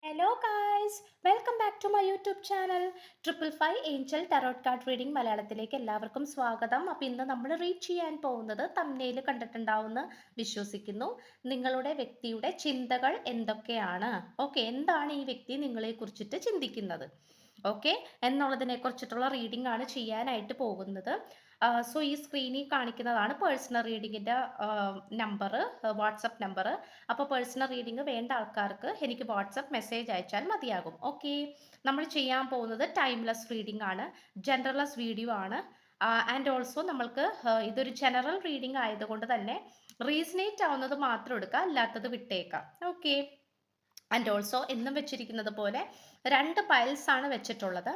Hello guys, welcome back to my YouTube channel. 555 angel tarot card reading മലയാളത്തിലേക്ക് എല്ലാവർക്കും സ്വാഗതം. അപ്പോൾ ഇന്ന് നമ്മൾ റീഡ് ചെയ്യാൻ പോകുന്നത് തംബ്നെയിൽ കണ്ടിട്ടുണ്ടാവുമെന്ന് വിശ്വസിക്കുന്നു. നിങ്ങളുടെ വ്യക്തിയുടെ ചിന്തകൾ എന്തൊക്കെയാണ്, ഓക്കെ, എന്താണ് ഈ വ്യക്തി നിങ്ങളെ കുറിച്ചിട്ട് ചിന്തിക്കുന്നത്, ഓക്കെ എന്നുള്ളതിനെ കുറിച്ചിട്ടുള്ള റീഡിംഗ് ആണ് ചെയ്യാനായിട്ട് പോകുന്നത്. സോ ഈ സ്ക്രീനിൽ കാണിക്കുന്നതാണ് പേഴ്സണൽ റീഡിങ്ങിൻ്റെ നമ്പർ, വാട്സപ്പ് നമ്പർ. അപ്പോൾ പേഴ്സണൽ റീഡിംഗ് വേണ്ട ആൾക്കാർക്ക് എനിക്ക് വാട്സപ്പ് മെസ്സേജ് അയച്ചാൽ മതിയാകും. ഓക്കെ, നമ്മൾ ചെയ്യാൻ പോകുന്നത് ടൈംലെസ് റീഡിംഗ് ആണ്, ജനറൽലെസ് വീഡിയോ ആണ്. ആൻഡ് ഓൾസോ നമ്മൾക്ക് ഇതൊരു ജനറൽ റീഡിംഗ് ആയതുകൊണ്ട് തന്നെ റീസണേറ്റ് ആവുന്നത് മാത്രം എടുക്കുക, അല്ലാത്തത് വിട്ടേക്കാം. ഓക്കെ, ആൻഡ് ഓൾസോ എന്നും വെച്ചിരിക്കുന്നത് പോലെ രണ്ട് പൈൽസ് ആണ് വെച്ചിട്ടുള്ളത്.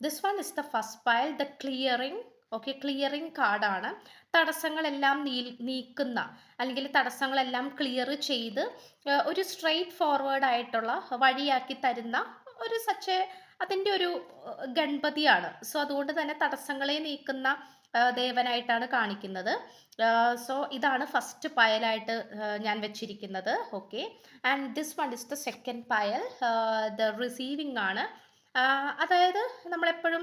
This one is the first pile, the clearing. Okay, clearing കാർഡാണ്. തടസ്സങ്ങളെല്ലാം നീക്കുന്ന, അല്ലെങ്കിൽ തടസ്സങ്ങളെല്ലാം ക്ലിയർ ചെയ്ത് ഒരു സ്ട്രെയിറ്റ് ഫോർവേഡ് ആയിട്ടുള്ള വഴിയാക്കി തരുന്ന ഒരു അതിൻ്റെ ഒരു ഗണപതിയാണ്. സോ അതുകൊണ്ട് തന്നെ തടസ്സങ്ങളെ നീക്കുന്ന ദേവനായിട്ടാണ് കാണിക്കുന്നത്. സോ ഇതാണ് ഫസ്റ്റ് പയലായിട്ട് ഞാൻ വെച്ചിരിക്കുന്നത്. Okay, and this one is the second പയൽ, the receiving ആണ്. അതായത് നമ്മളെപ്പോഴും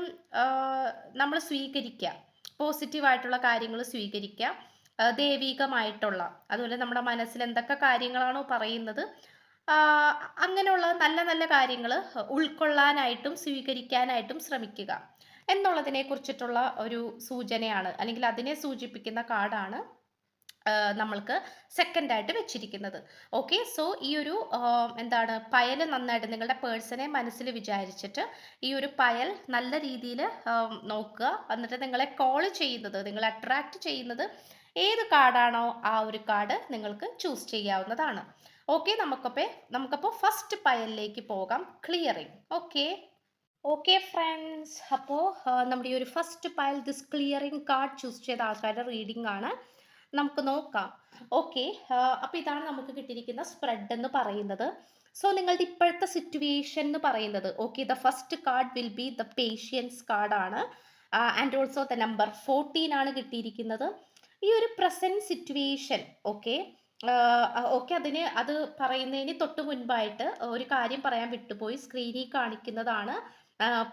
നമ്മൾ സ്വീകരിക്കുക, പോസിറ്റീവായിട്ടുള്ള കാര്യങ്ങൾ സ്വീകരിക്കുക, ദൈവികമായിട്ടുള്ള, അതുപോലെ നമ്മുടെ മനസ്സിൽ എന്തൊക്കെ കാര്യങ്ങളാണോ പറയുന്നത് അങ്ങനെയുള്ള നല്ല നല്ല കാര്യങ്ങൾ ഉൾക്കൊള്ളാനായിട്ടും സ്വീകരിക്കാനായിട്ടും ശ്രമിക്കുക എന്നുള്ളതിനെ കുറിച്ചിട്ടുള്ള ഒരു സൂചനയാണ്, അല്ലെങ്കിൽ അതിനെ സൂചിപ്പിക്കുന്ന കാർഡാണ് നമ്മൾക്ക് സെക്കൻഡ് ആയിട്ട് വെച്ചിരിക്കുന്നത്. ഓക്കെ, സോ ഈ ഒരു എന്താണ് പയൽ നന്നായിട്ട് നിങ്ങളുടെ പേഴ്സണെ മനസ്സിൽ വിചാരിച്ചിട്ട് ഈ ഒരു പയൽ നല്ല രീതിയിൽ നോക്കുക. എന്നിട്ട് നിങ്ങളെ കോൾ ചെയ്യുന്നത്, നിങ്ങളെ അട്രാക്റ്റ് ചെയ്യുന്നത് ഏത് കാർഡാണോ ആ ഒരു കാർഡ് നിങ്ങൾക്ക് ചൂസ് ചെയ്യാവുന്നതാണ്. ഓക്കെ, നമുക്കപ്പോൾ ഫസ്റ്റ് പയലിലേക്ക് പോകാം, ക്ലിയറിംഗ്. ഓക്കെ ഫ്രണ്ട്സ്, അപ്പോൾ നമ്മുടെ ഈ ഒരു first പയൽ this clearing card choose ചെയ്ത ആൾക്കാരുടെ റീഡിംഗ് ആണ്, നമുക്ക് നോക്കാം. ഓക്കെ, അപ്പോൾ ഇതാണ് നമുക്ക് കിട്ടിയിരിക്കുന്ന സ്പ്രെഡ് എന്ന് പറയുന്നത്. സോ നിങ്ങളുടെ ഇപ്പോഴത്തെ സിറ്റുവേഷൻ എന്ന് പറയുന്നത്, okay, the first card will be the patience കാർഡാണ്. ആൻഡ് ഓൾസോ ദ നമ്പർ 14 ആണ് കിട്ടിയിരിക്കുന്നത്. ഈ ഒരു പ്രസൻറ്റ് സിറ്റുവേഷൻ, ഓക്കെ, അത് പറയുന്നതിന് തൊട്ട് മുൻപായിട്ട് ഒരു കാര്യം പറയാൻ വിട്ടുപോയി. സ്ക്രീനിൽ കാണിക്കുന്നതാണ്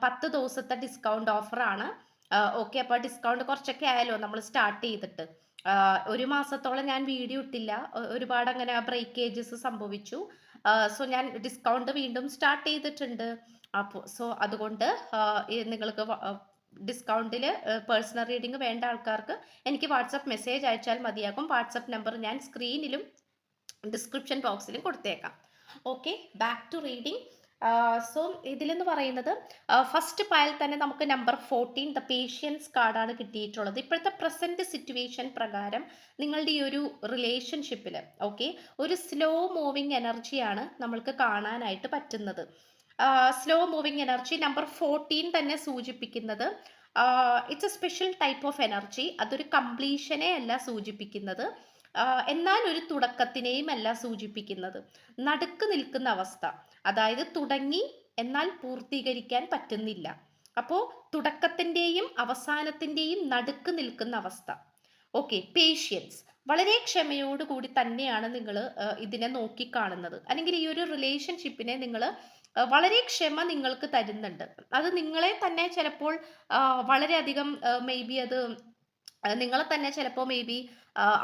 10 ദിവസത്തെ ഡിസ്കൗണ്ട് ഓഫറാണ്. ഓക്കെ, അപ്പോൾ ഡിസ്കൗണ്ട് കുറച്ചൊക്കെ ആയാലോ നമ്മൾ സ്റ്റാർട്ട് ചെയ്തിട്ട്. ഒരു മാസത്തോളം ഞാൻ വീഡിയോ ഇട്ടില്ല, ഒരുപാട് അങ്ങനെ ബ്രേക്കേജസ് സംഭവിച്ചു. സോ ഞാൻ ഡിസ്കൗണ്ട് വീണ്ടും സ്റ്റാർട്ട് ചെയ്തിട്ടുണ്ട്. അപ്പോൾ സോ അതുകൊണ്ട് നിങ്ങൾക്ക് ഡിസ്കൗണ്ടിൽ പേഴ്സണൽ റീഡിംഗ് വേണ്ട ആൾക്കാർക്ക് എനിക്ക് വാട്സപ്പ് മെസ്സേജ് അയച്ചാൽ മതിയാകും. വാട്സപ്പ് നമ്പർ ഞാൻ സ്ക്രീനിലും ഡിസ്ക്രിപ്ഷൻ ബോക്സിലും കൊടുത്തേക്കാം. Okay, back to reading. So ഇതിലെന്ന് പറയുന്നത് ഫസ്റ്റ് പയൽ തന്നെ നമുക്ക് നമ്പർ 14 ദ പേഷ്യൻസ് കാർഡാണ് കിട്ടിയിട്ടുള്ളത്. ഇപ്പോഴത്തെ പ്രസന്റ് സിറ്റുവേഷൻ പ്രകാരം നിങ്ങളുടെ ഈ ഒരു റിലേഷൻഷിപ്പിൽ, ഓക്കെ, ഒരു സ്ലോ മൂവിങ് എനർജിയാണ് നമ്മൾക്ക് കാണാനായിട്ട് പറ്റുന്നത്. സ്ലോ മൂവിങ് എനർജി നമ്പർ 14 തന്നെ സൂചിപ്പിക്കുന്നത് it's A special type of energy. അതൊരു കംപ്ലീഷനെ അല്ല സൂചിപ്പിക്കുന്നത്, എന്നാൽ ഒരു തുടക്കത്തിനെയും അല്ല സൂചിപ്പിക്കുന്നത്. നടുക്ക് നിൽക്കുന്ന അവസ്ഥ, അതായത് തുടങ്ങി എന്നാൽ പൂർത്തീകരിക്കാൻ പറ്റുന്നില്ല. അപ്പോൾ തുടക്കത്തിൻ്റെയും അവസാനത്തിൻ്റെയും നടുക്ക് നിൽക്കുന്ന അവസ്ഥ. ഓക്കെ, പേഷ്യൻസ്, വളരെ ക്ഷമയോടുകൂടി തന്നെയാണ് നിങ്ങൾ ഇതിനെ നോക്കിക്കാണുന്നത്, അല്ലെങ്കിൽ ഈ ഒരു റിലേഷൻഷിപ്പിനെ നിങ്ങൾ വളരെ ക്ഷമ നിങ്ങൾക്ക് തരുന്നുണ്ട്. അത് നിങ്ങളെ തന്നെ ചിലപ്പോൾ വളരെയധികം മേ ബി അത് നിങ്ങളെ തന്നെ ചിലപ്പോൾ മേ ബി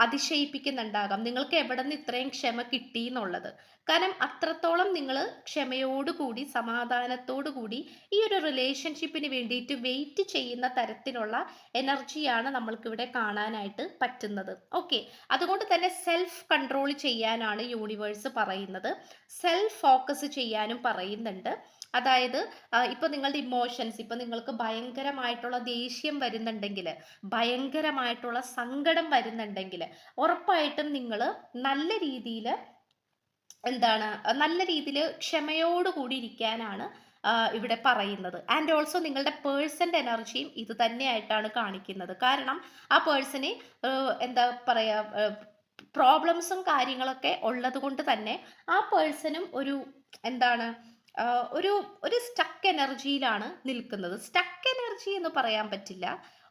അതിശയിപ്പിക്കുന്നുണ്ടാകാം, നിങ്ങൾക്ക് എവിടെ നിന്ന് ഇത്രയും ക്ഷമ കിട്ടി എന്നുള്ളത്. കാരണം അത്രത്തോളം നിങ്ങൾ ക്ഷമയോടുകൂടി സമാധാനത്തോടു കൂടി ഈ ഒരു റിലേഷൻഷിപ്പിന് വേണ്ടിയിട്ട് വെയിറ്റ് ചെയ്യുന്ന തരത്തിലുള്ള എനർജിയാണ് നമ്മൾക്കിവിടെ കാണാനായിട്ട് പറ്റുന്നത്. ഓക്കെ, അതുകൊണ്ട് തന്നെ സെൽഫ് കൺട്രോൾ ചെയ്യാനാണ് യൂണിവേഴ്സ് പറയുന്നത്, സെൽഫ് ഫോക്കസ് ചെയ്യാനും പറയുന്നുണ്ട്. അതായത് ഇപ്പം നിങ്ങളുടെ ഇമോഷൻസ്, ഇപ്പം നിങ്ങൾക്ക് ഭയങ്കരമായിട്ടുള്ള ദേഷ്യം വരുന്നുണ്ടെങ്കിൽ, ഭയങ്കരമായിട്ടുള്ള സങ്കടം വരുന്നുണ്ടെങ്കിൽ, ഉറപ്പായിട്ടും നിങ്ങൾ നല്ല രീതിയിൽ നല്ല രീതിയിൽ ക്ഷമയോടുകൂടി ഇരിക്കാനാണ് ഇവിടെ പറയുന്നത്. ആൻഡ് ഓൾസോ നിങ്ങളുടെ പേഴ്സൻ്റെ എനർജിയും ഇത് തന്നെയായിട്ടാണ് കാണിക്കുന്നത്. കാരണം ആ പേഴ്സണെ എന്താ പറയുക, പ്രോബ്ലംസും കാര്യങ്ങളൊക്കെ ഉള്ളത് കൊണ്ട് തന്നെ ആ പേഴ്സണും എന്താണ് ഒരു ഒരു സ്റ്റക്ക് എനർജിയിലാണ് നിൽക്കുന്നത്. സ്റ്റക്ക് എനർജി എന്ന് പറയാൻ പറ്റില്ല,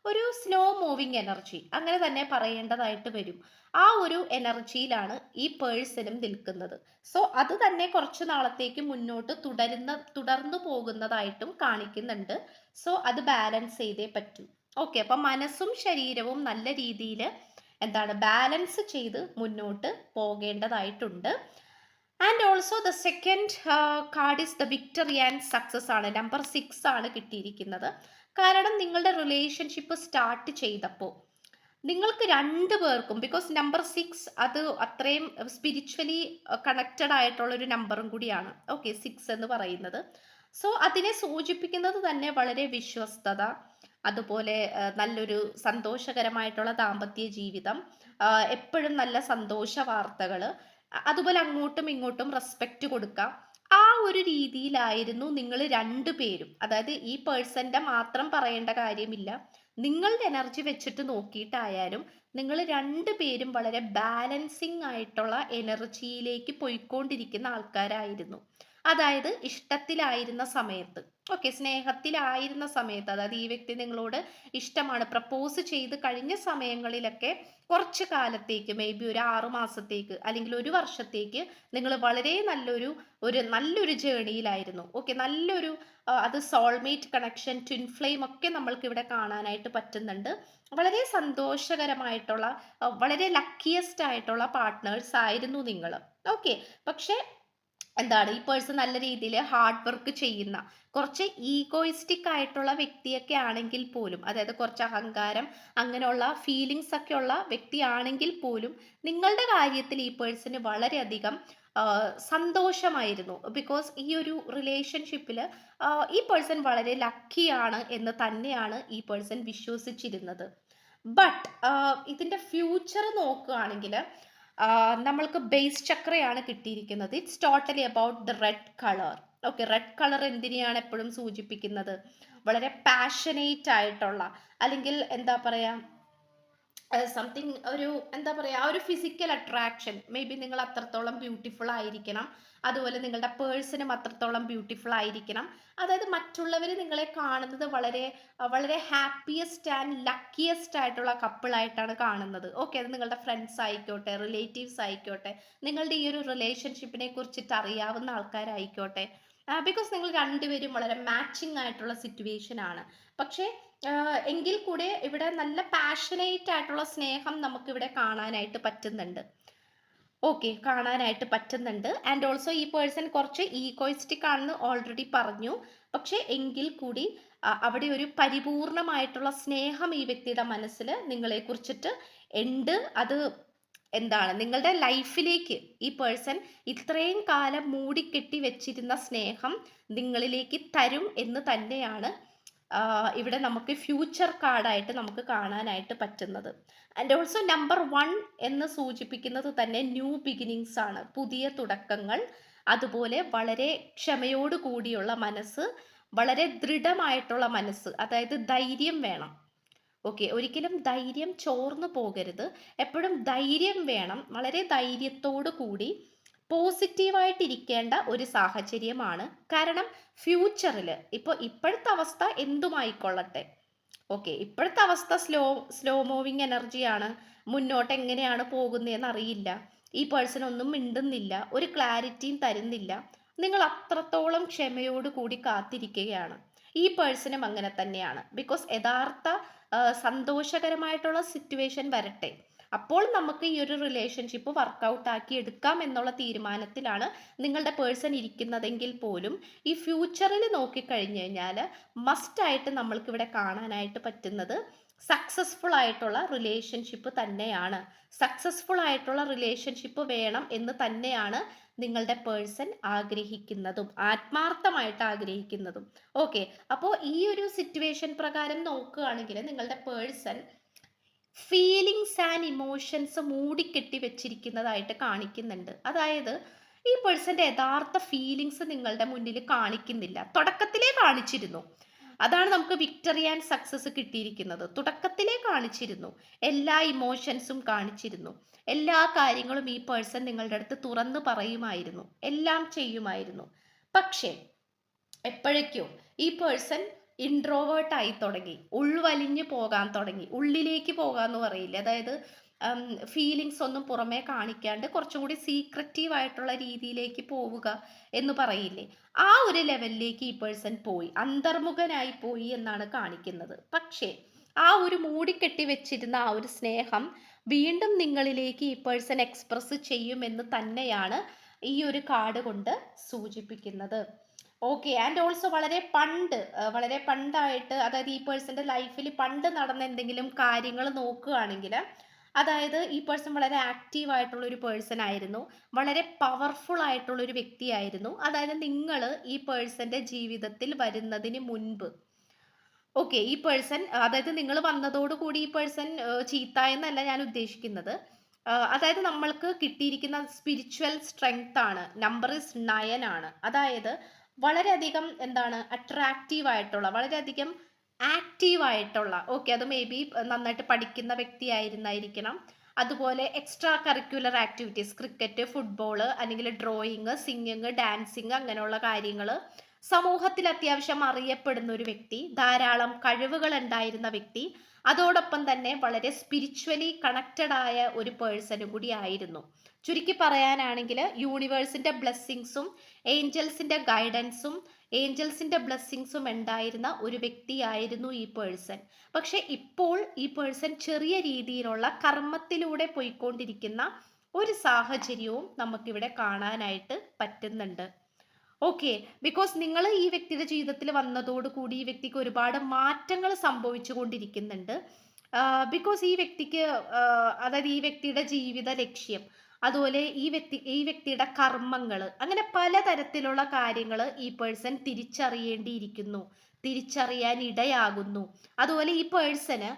ഒരു സ്ലോ മൂവിങ് എനർജി അങ്ങനെ തന്നെ പറയേണ്ടതായിട്ട് വരും. ആ ഒരു എനർജിയിലാണ് ഈ പേഴ്സണും നിൽക്കുന്നത്. സോ അത് തന്നെ കുറച്ച് നാളത്തേക്ക് മുന്നോട്ട് തുടർന്നു പോകുന്നതായിട്ടും കാണിക്കുന്നുണ്ട്. സോ അത് ബാലൻസ് ചെയ്തേ പറ്റൂ. ഓക്കെ, അപ്പൊ മനസ്സും ശരീരവും നല്ല രീതിയിൽ ബാലൻസ് ചെയ്ത് മുന്നോട്ട് പോകേണ്ടതായിട്ടുണ്ട്. And also the second card is the victory and success ആണ്. നമ്പർ 6 ആണ് കിട്ടിയിരിക്കുന്നത്. കാരണം നിങ്ങളുടെ റിലേഷൻഷിപ്പ് സ്റ്റാർട്ട് ചെയ്തപ്പോൾ നിങ്ങൾക്ക് രണ്ടു പേർക്കും, ബിക്കോസ് നമ്പർ 6 അത് അത്രയും സ്പിരിച്വലി കണക്റ്റഡ് ആയിട്ടുള്ള ഒരു നമ്പറും കൂടിയാണ്. ഓക്കെ, 6 എന്ന് പറയുന്നത്. സോ അതിനെ സൂചിപ്പിക്കുന്നത് തന്നെ വളരെ വിശ്വസ്തത, അതുപോലെ നല്ലൊരു സന്തോഷകരമായിട്ടുള്ള ദാമ്പത്യ ജീവിതം, എപ്പോഴും നല്ല സന്തോഷ വാർത്തകൾ, അതുപോലെ അങ്ങോട്ടും ഇങ്ങോട്ടും റെസ്പെക്റ്റ് കൊടുക്കാം. ആ ഒരു രീതിയിലായിരുന്നു നിങ്ങൾ രണ്ടുപേരും. അതായത് ഈ പേഴ്സന്റെ മാത്രം പറയേണ്ട കാര്യമില്ല, നിങ്ങളുടെ എനർജി വെച്ചിട്ട് നോക്കിയിട്ടായാലും നിങ്ങൾ രണ്ടുപേരും വളരെ ബാലൻസിങ് ആയിട്ടുള്ള എനർജിയിലേക്ക് പോയിക്കൊണ്ടിരിക്കുന്ന ആൾക്കാരായിരുന്നു. അതായത് ഇഷ്ടത്തിലായിരുന്ന സമയത്ത്, ഓക്കെ, സ്നേഹത്തിലായിരുന്ന സമയത്ത്, അതായത് ഈ വ്യക്തി നിങ്ങളോട് ഇഷ്ടമാണ് പ്രപ്പോസ് ചെയ്ത് കഴിഞ്ഞ സമയങ്ങളിലൊക്കെ കുറച്ച് കാലത്തേക്ക്, മേ ബി ഒരു 6 മാസത്തേക്ക് അല്ലെങ്കിൽ ഒരു വർഷത്തേക്ക് നിങ്ങൾ വളരെ നല്ലൊരു ജേണിയിലായിരുന്നു. ഓക്കെ, നല്ലൊരു അത് സോൾമേറ്റ് കണക്ഷൻ, ട്വിൻ ഫ്ലെയിം ഒക്കെ നമ്മൾക്ക് ഇവിടെ കാണാനായിട്ട് പറ്റുന്നുണ്ട്. വളരെ സന്തോഷകരമായിട്ടുള്ള വളരെ ലക്കിയസ്റ്റ് ആയിട്ടുള്ള പാർട്ട്നേഴ്സ് ആയിരുന്നു നിങ്ങൾ. ഓക്കെ, പക്ഷെ ഈ പേഴ്സൺ നല്ല രീതിയിൽ ഹാർഡ് വർക്ക് ചെയ്യുന്ന, കുറച്ച് ഈഗോയിസ്റ്റിക് ആയിട്ടുള്ള വ്യക്തിയൊക്കെ ആണെങ്കിൽ പോലും, അതായത് കുറച്ച് അഹങ്കാരം അങ്ങനെയുള്ള ഫീലിങ്സ് ഒക്കെ ഉള്ള വ്യക്തിയാണെങ്കിൽ പോലും നിങ്ങളുടെ കാര്യത്തിൽ ഈ പേഴ്സണ് വളരെയധികം സന്തോഷമായിരുന്നു. ബിക്കോസ് ഈ ഒരു റിലേഷൻഷിപ്പിൽ ഈ പേഴ്സൺ വളരെ ലക്കിയാണ് എന്ന് തന്നെയാണ് ഈ പേഴ്സൺ വിശ്വസിച്ചിരുന്നത്. ബട്ട് ഇതിന്റെ ഫ്യൂച്ചർ നോക്കുകയാണെങ്കിൽ നമ്മൾക്ക് ബേസ് ചക്രയാണ് കിട്ടിയിരിക്കുന്നത്. It's totally about the red colour. Okay, red colour എന്തിനെയാണ് എപ്പോഴും സൂചിപ്പിക്കുന്നത്? വളരെ പാഷനേറ്റ് ആയിട്ടുള്ള, അല്ലെങ്കിൽ സംതിങ് ഒരു ആ ഒരു ഫിസിക്കൽ അട്രാക്ഷൻ. മേ ബി നിങ്ങൾ അത്രത്തോളം ബ്യൂട്ടിഫുൾ ആയിരിക്കണം, അതുപോലെ നിങ്ങളുടെ പേഴ്സണും അത്രത്തോളം ബ്യൂട്ടിഫുൾ ആയിരിക്കണം. അതായത് മറ്റുള്ളവർ നിങ്ങളെ കാണുന്നത് വളരെ വളരെ ഹാപ്പിയസ്റ്റ് ആൻഡ് ലക്കിയസ്റ്റ് ആയിട്ടുള്ള കപ്പിളായിട്ടാണ് കാണുന്നത്. ഓക്കെ, അത് നിങ്ങളുടെ ഫ്രണ്ട്സ് ആയിക്കോട്ടെ, റിലേറ്റീവ്സ് ആയിക്കോട്ടെ, നിങ്ങളുടെ ഈ ഒരു റിലേഷൻഷിപ്പിനെ കുറിച്ചിട്ട് അറിയാവുന്ന ആൾക്കാരായിക്കോട്ടെ, ബിക്കോസ് നിങ്ങൾ രണ്ടുപേരും വളരെ മാച്ചിങ് ആയിട്ടുള്ള സിറ്റുവേഷൻ ആണ്. പക്ഷേ എങ്കിൽ കൂടെ ഇവിടെ നല്ല പാഷനേറ്റ് ആയിട്ടുള്ള സ്നേഹം നമുക്ക് ഇവിടെ കാണാനായിട്ട് പറ്റുന്നുണ്ട്. ഓക്കെ, കാണാനായിട്ട് പറ്റുന്നുണ്ട്. ആൻഡ് ഓൾസോ ഈ പേഴ്സൺ കുറച്ച് ഈഗോയിസ്റ്റിക് ആണെന്ന് ഓൾറെഡി പറഞ്ഞു. പക്ഷെ എങ്കിൽ കൂടി അവിടെ ഒരു പരിപൂർണമായിട്ടുള്ള സ്നേഹം ഈ വ്യക്തിയുടെ മനസ്സിൽ നിങ്ങളെ കുറിച്ചിട്ട് ഉണ്ട്. അത് നിങ്ങളുടെ ലൈഫിലേക്ക് ഈ പേഴ്സൺ ഇത്രയും കാലം മൂടിക്കെട്ടി വെച്ചിരുന്ന സ്നേഹം നിങ്ങളിലേക്ക് തരും എന്ന് തന്നെയാണ് ഇവിടെ നമുക്ക് ഫ്യൂച്ചർ കാർഡായിട്ട് നമുക്ക് കാണാനായിട്ട് പറ്റുന്നത്. ആൻഡ് ഓൾസോ നമ്പർ 1 എന്ന് സൂചിപ്പിക്കുന്നത് തന്നെ ന്യൂ ബിഗിനിങ്സ് ആണ്, പുതിയ തുടക്കങ്ങൾ. അതുപോലെ വളരെ ക്ഷമയോട് കൂടിയുള്ള മനസ്സ്, വളരെ ദൃഢമായിട്ടുള്ള മനസ്സ്, അതായത് ധൈര്യം വേണം. ഓക്കെ, ഒരിക്കലും ധൈര്യം ചോർന്നു പോകരുത്, എപ്പോഴും ധൈര്യം വേണം. വളരെ ധൈര്യത്തോടു കൂടി പോസിറ്റീവായിട്ടിരിക്കേണ്ട ഒരു സാഹചര്യമാണ്. കാരണം ഫ്യൂച്ചറിൽ ഇപ്പോഴത്തെ അവസ്ഥ എന്തുമായിക്കൊള്ളട്ടെ, ഓക്കെ, ഇപ്പോഴത്തെ അവസ്ഥ സ്ലോ മൂവിങ് എനർജിയാണ്. മുന്നോട്ട് എങ്ങനെയാണ് പോകുന്നതെന്ന് അറിയില്ല. ഈ പേഴ്സൺ ഒന്നും മിണ്ടുന്നില്ല, ഒരു ക്ലാരിറ്റിയും തരുന്നില്ല. നിങ്ങൾ അത്രത്തോളം ക്ഷമയോട് കൂടി കാത്തിരിക്കുകയാണ്. ഈ പേഴ്സണും അങ്ങനെ തന്നെയാണ്. ബിക്കോസ് യഥാർത്ഥ സന്തോഷകരമായിട്ടുള്ള സിറ്റുവേഷൻ വരട്ടെ, അപ്പോൾ നമുക്ക് ഈ ഒരു റിലേഷൻഷിപ്പ് വർക്കൗട്ട് ആക്കി എടുക്കാം എന്നുള്ള തീരുമാനത്തിലാണ് നിങ്ങളുടെ പേഴ്സൺ ഇരിക്കുന്നതെങ്കിൽ പോലും ഈ ഫ്യൂച്ചറിൽ നോക്കിക്കഴിഞ്ഞു കഴിഞ്ഞാൽ മസ്റ്റായിട്ട് നമ്മൾക്ക് ഇവിടെ കാണാനായിട്ട് പറ്റുന്നത് സക്സസ്ഫുൾ ആയിട്ടുള്ള റിലേഷൻഷിപ്പ് തന്നെയാണ്. സക്സസ്ഫുൾ ആയിട്ടുള്ള റിലേഷൻഷിപ്പ് വേണം എന്ന് തന്നെയാണ് നിങ്ങളുടെ പേഴ്സൺ ആഗ്രഹിക്കുന്നതും ആത്മാർത്ഥമായിട്ട് ആഗ്രഹിക്കുന്നതും. ഓക്കെ, അപ്പോൾ ഈ ഒരു സിറ്റുവേഷൻ പ്രകാരം നോക്കുകയാണെങ്കിൽ നിങ്ങളുടെ പേഴ്സൺ ഫീലിങ്സ് ആൻഡ് ഇമോഷൻസ് മൂടിക്കെട്ടി വെച്ചിരിക്കുന്നതായിട്ട് കാണിക്കുന്നുണ്ട്. അതായത് ഈ പേഴ്സന്റെ യഥാർത്ഥ ഫീലിങ്സ് നിങ്ങളുടെ മുന്നിൽ കാണിക്കുന്നില്ല. തുടക്കത്തിലേ കാണിച്ചിരുന്നു, അതാണ് നമുക്ക് വിക്ടറി ആൻഡ് സക്സസ് കിട്ടിയിരിക്കുന്നത്. തുടക്കത്തിലേ കാണിച്ചിരുന്നു, എല്ലാ ഇമോഷൻസും കാണിച്ചിരുന്നു, എല്ലാ കാര്യങ്ങളും ഈ പേഴ്സൺ നിങ്ങളുടെ അടുത്ത് തുറന്നു പറയുമായിരുന്നു, എല്ലാം ചെയ്യുമായിരുന്നു. പക്ഷേ എപ്പോഴേക്കോ ഈ പേഴ്സൺ ഇൻട്രോവേർട്ട് ആയി തുടങ്ങി, ഉൾവലിഞ്ഞു പോകാൻ തുടങ്ങി, ഉള്ളിലേക്ക് പോകാന്ന് പറയില്ലേ, അതായത് ഫീലിങ്സ് ഒന്നും പുറമേ കാണിക്കാണ്ട് കുറച്ചും കൂടി സീക്രറ്റീവ് ആയിട്ടുള്ള രീതിയിലേക്ക് പോവുക എന്ന് പറയില്ലേ, ആ ഒരു ലെവലിലേക്ക് ഈ പേഴ്സൺ പോയി, അന്തർമുഖനായി പോയി എന്നാണ് കാണിക്കുന്നത്. പക്ഷേ ആ ഒരു മൂടിക്കെട്ടി വെച്ചിരുന്ന ആ ഒരു സ്നേഹം വീണ്ടും നിങ്ങളിലേക്ക് ഈ പേഴ്സൺ എക്സ്പ്രസ് ചെയ്യുമെന്ന് തന്നെയാണ് ഈ ഒരു കാർഡ് കൊണ്ട് സൂചിപ്പിക്കുന്നത്. ഓക്കെ, ആൻഡ് ഓൾസോ വളരെ പണ്ടായിട്ട്, അതായത് ഈ പേഴ്സന്റെ ലൈഫിൽ പണ്ട് നടന്ന എന്തെങ്കിലും കാര്യങ്ങൾ നോക്കുകയാണെങ്കിൽ, അതായത് ഈ പേഴ്സൺ വളരെ ആക്റ്റീവ് ആയിട്ടുള്ള ഒരു പേഴ്സൺ ആയിരുന്നു, വളരെ പവർഫുൾ ആയിട്ടുള്ള ഒരു വ്യക്തിയായിരുന്നു. അതായത് നിങ്ങൾ ഈ പേഴ്സന്റെ ജീവിതത്തിൽ വരുന്നതിന് മുൻപ്, ഓക്കെ, ഈ പേഴ്സൺ, അതായത് നിങ്ങൾ വന്നതോടുകൂടി ഈ പേഴ്സൺ ചീത്ത എന്നല്ല ഞാൻ ഉദ്ദേശിക്കുന്നത്. അതായത് നമ്മൾക്ക് കിട്ടിയിരിക്കുന്ന സ്പിരിച്വൽ സ്ട്രെങ്ത് ആണ്, നമ്പർ ഇസ് 9 ആണ്. അതായത് വളരെയധികം എന്താണ് അട്രാക്റ്റീവ് ആയിട്ടുള്ള, വളരെയധികം ആക്റ്റീവ് ആയിട്ടുള്ള, ഓക്കെ, അത് മേ ബി നന്നായിട്ട് പഠിക്കുന്ന വ്യക്തിയായിരുന്നായിരിക്കണം. അതുപോലെ extra curricular activities, cricket, football, അല്ലെങ്കിൽ ഡ്രോയിങ്, സിംഗിങ്, ഡാൻസിങ്, അങ്ങനെയുള്ള കാര്യങ്ങൾ, സമൂഹത്തിൽ അത്യാവശ്യം അറിയപ്പെടുന്ന ഒരു വ്യക്തി, ധാരാളം കഴിവുകൾ ഉണ്ടായിരുന്ന വ്യക്തി, അതോടൊപ്പം തന്നെ വളരെ സ്പിരിച്വലി കണക്റ്റഡ് ആയ ഒരു പേഴ്സണും കൂടി ആയിരുന്നു. ചുരുക്കി പറയാനാണെങ്കിൽ യൂണിവേഴ്സിന്റെ ബ്ലെസ്സിങ്സും ഏഞ്ചൽസിന്റെ ഗൈഡൻസും ഏഞ്ചൽസിന്റെ ബ്ലെസ്സിങ്സും ഉണ്ടായിരുന്ന ഒരു വ്യക്തിയായിരുന്നു ഈ പേഴ്സൺ. പക്ഷെ ഇപ്പോൾ ഈ പേഴ്സൺ ചെറിയ രീതിയിലുള്ള കർമ്മത്തിലൂടെ പോയിക്കൊണ്ടിരിക്കുന്ന ഒരു സാഹചര്യവും നമുക്കിവിടെ കാണാനായിട്ട് പറ്റുന്നുണ്ട്. ഓക്കെ, ബിക്കോസ് നിങ്ങൾ ഈ വ്യക്തിയുടെ ജീവിതത്തിൽ വന്നതോടുകൂടി ഈ വ്യക്തിക്ക് ഒരുപാട് മാറ്റങ്ങൾ സംഭവിച്ചു കൊണ്ടിരിക്കുന്നുണ്ട്. ബിക്കോസ് ഈ വ്യക്തിക്ക്, അതായത് ഈ വ്യക്തിയുടെ ജീവിത ലക്ഷ്യം, അതുപോലെ ഈ വ്യക്തിയുടെ കർമ്മങ്ങൾ, അങ്ങനെ പലതരത്തിലുള്ള കാര്യങ്ങൾ ഈ പേഴ്സൺ തിരിച്ചറിയേണ്ടിയിരിക്കുന്നു, തിരിച്ചറിയാൻ ഇടയാകുന്നു. അതുപോലെ ഈ പേഴ്സണ്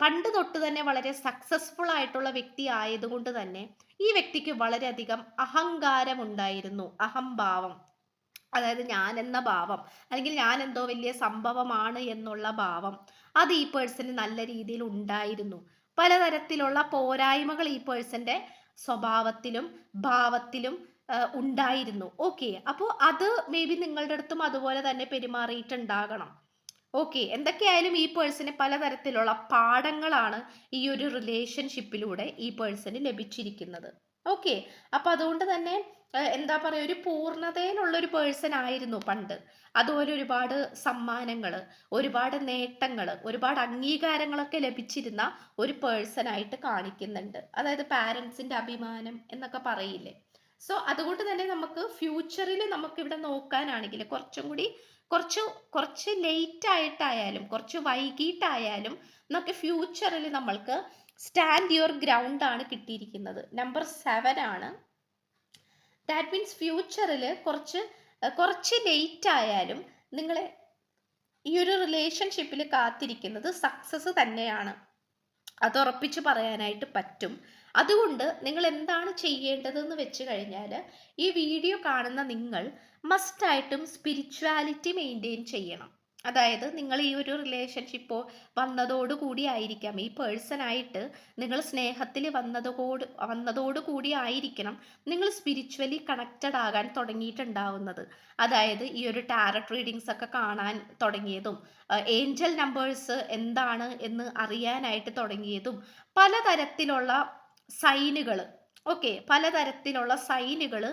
പണ്ട് തൊട്ട് തന്നെ വളരെ സക്സസ്ഫുൾ ആയിട്ടുള്ള വ്യക്തി ആയതുകൊണ്ട് തന്നെ ഈ വ്യക്തിക്ക് വളരെയധികം അഹങ്കാരം ഉണ്ടായിരുന്നു, അഹംഭാവം, അതായത് ഞാൻ എന്ന ഭാവം, അല്ലെങ്കിൽ ഞാൻ എന്തോ വലിയ സംഭവമാണ് എന്നുള്ള ഭാവം, അത് ഈ പേഴ്സന് നല്ല രീതിയിൽ ഉണ്ടായിരുന്നു. പലതരത്തിലുള്ള പോരായ്മകൾ ഈ പേഴ്സന്റെ സ്വഭാവത്തിലും ഭാവത്തിലും ഉണ്ടായിരുന്നു. ഓക്കെ, അപ്പോൾ അത് മേ ബി നിങ്ങളുടെ അടുത്തും അതുപോലെ തന്നെ പെരുമാറിയിട്ടുണ്ടാകണം. ഓക്കെ, എന്തൊക്കെയായാലും ഈ പേഴ്സന് പലതരത്തിലുള്ള പാഠങ്ങളാണ് ഈ ഒരു റിലേഷൻഷിപ്പിലൂടെ ഈ പേഴ്സന് ലഭിച്ചിരിക്കുന്നത്. ഓക്കെ, അപ്പൊ അതുകൊണ്ട് തന്നെ എന്താ പറയുക, ഒരു പൂർണ്ണതയിലുള്ള ഒരു പേഴ്സൺ ആയിരുന്നു പണ്ട്. അതുപോലെ ഒരുപാട് സമ്മാനങ്ങൾ, ഒരുപാട് നേട്ടങ്ങൾ, ഒരുപാട് അംഗീകാരങ്ങളൊക്കെ ലഭിച്ചിരുന്ന ഒരു പേഴ്സൺ ആയിട്ട് കാണിക്കുന്നുണ്ട്. അതായത് പാരൻസിന്റെ അഭിമാനം എന്നൊക്കെ പറയില്ലേ. സോ അതുകൊണ്ട് തന്നെ നമുക്ക് ഫ്യൂച്ചറിൽ നമുക്ക് ഇവിടെ നോക്കാനാണെങ്കിൽ കുറച്ച് കുറച്ച് ലേറ്റ് ആയിട്ടായാലും കുറച്ച് വൈകിട്ടായാലും നമുക്ക് ഫ്യൂച്ചറിൽ നമ്മൾക്ക് സ്റ്റാൻഡ് യുവർ ഗ്രൗണ്ട് ആണ് കിട്ടിയിരിക്കുന്നത്. നമ്പർ 7 ആണ്. ദാറ്റ് മീൻസ് ഫ്യൂച്ചറിൽ കുറച്ച് ലേറ്റ് ആയാലും നിങ്ങളെ ഈ ഒരു റിലേഷൻഷിപ്പിൽ കാത്തിരിക്കുന്നത് സക്സസ് തന്നെയാണ്. അത് ഉറപ്പിച്ച് പറയാനായിട്ട് പറ്റും. അതുകൊണ്ട് നിങ്ങൾ എന്താണ് ചെയ്യേണ്ടതെന്ന് വെച്ച് കഴിഞ്ഞാൽ, ഈ വീഡിയോ കാണുന്ന നിങ്ങൾ മസ്റ്റായിട്ടും സ്പിരിച്വാലിറ്റി മെയിൻറ്റെയിൻ ചെയ്യണം. അതായത് നിങ്ങൾ ഈ ഒരു റിലേഷൻഷിപ്പോ വന്നതോടുകൂടി ആയിരിക്കാം, ഈ പേഴ്സണായിട്ട് നിങ്ങൾ സ്നേഹത്തിൽ വന്നതോടുകൂടി ആയിരിക്കണം നിങ്ങൾ സ്പിരിച്വലി കണക്റ്റഡ് ആകാൻ തുടങ്ങിയിട്ടുണ്ടാവുന്നത്. അതായത് ഈ ഒരു ടാരറ്റ് റീഡിങ്സ് ഒക്കെ കാണാൻ തുടങ്ങിയതും ഏഞ്ചൽ നമ്പേഴ്സ് എന്താണ് എന്ന് അറിയാനായിട്ട് തുടങ്ങിയതും പലതരത്തിലുള്ള സൈനുകൾ, ഓക്കെ, പലതരത്തിലുള്ള സൈനുകൾ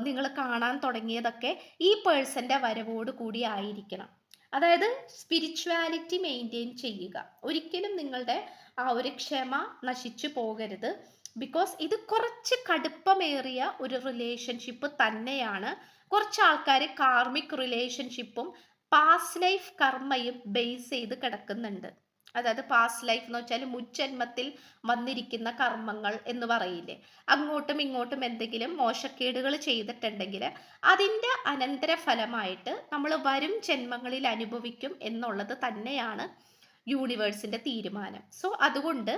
നിങ്ങൾ കാണാൻ തുടങ്ങിയതൊക്കെ ഈ പേഴ്സന്റെ വരവോട് കൂടി ആയിരിക്കണം. അതായത് സ്പിരിച്വാലിറ്റി മെയിൻറ്റെയിൻ ചെയ്യുക. ഒരിക്കലും നിങ്ങളുടെ ആ ഒരു ക്ഷമ നശിച്ചു പോകരുത്. ബിക്കോസ് ഇത് കുറച്ച് കടുപ്പമേറിയ ഒരു റിലേഷൻഷിപ്പ് തന്നെയാണ്. കുറച്ച് ആൾക്കാർ കാർമിക് റിലേഷൻഷിപ്പും പാസ്റ്റ് ലൈഫ് കർമ്മയും ബേസ് ചെയ്ത് കിടക്കുന്നുണ്ട്. അതായത് പാസ്റ്റ് ലൈഫ് എന്ന് വെച്ചാൽ മുജ്ജന്മത്തിൽ വന്നിരിക്കുന്ന കർമ്മങ്ങൾ എന്ന് പറയില്ലേ, അങ്ങോട്ടും ഇങ്ങോട്ടും എന്തെങ്കിലും മോശക്കേടുകൾ ചെയ്തിട്ടുണ്ടെങ്കിൽ അതിൻ്റെ അനന്തരഫലമായിട്ട് നമ്മൾ വരും ജന്മങ്ങളിൽ അനുഭവിക്കും എന്നുള്ളത് തന്നെയാണ് യൂണിവേഴ്സിന്റെ തീരുമാനം. സോ അതുകൊണ്ട്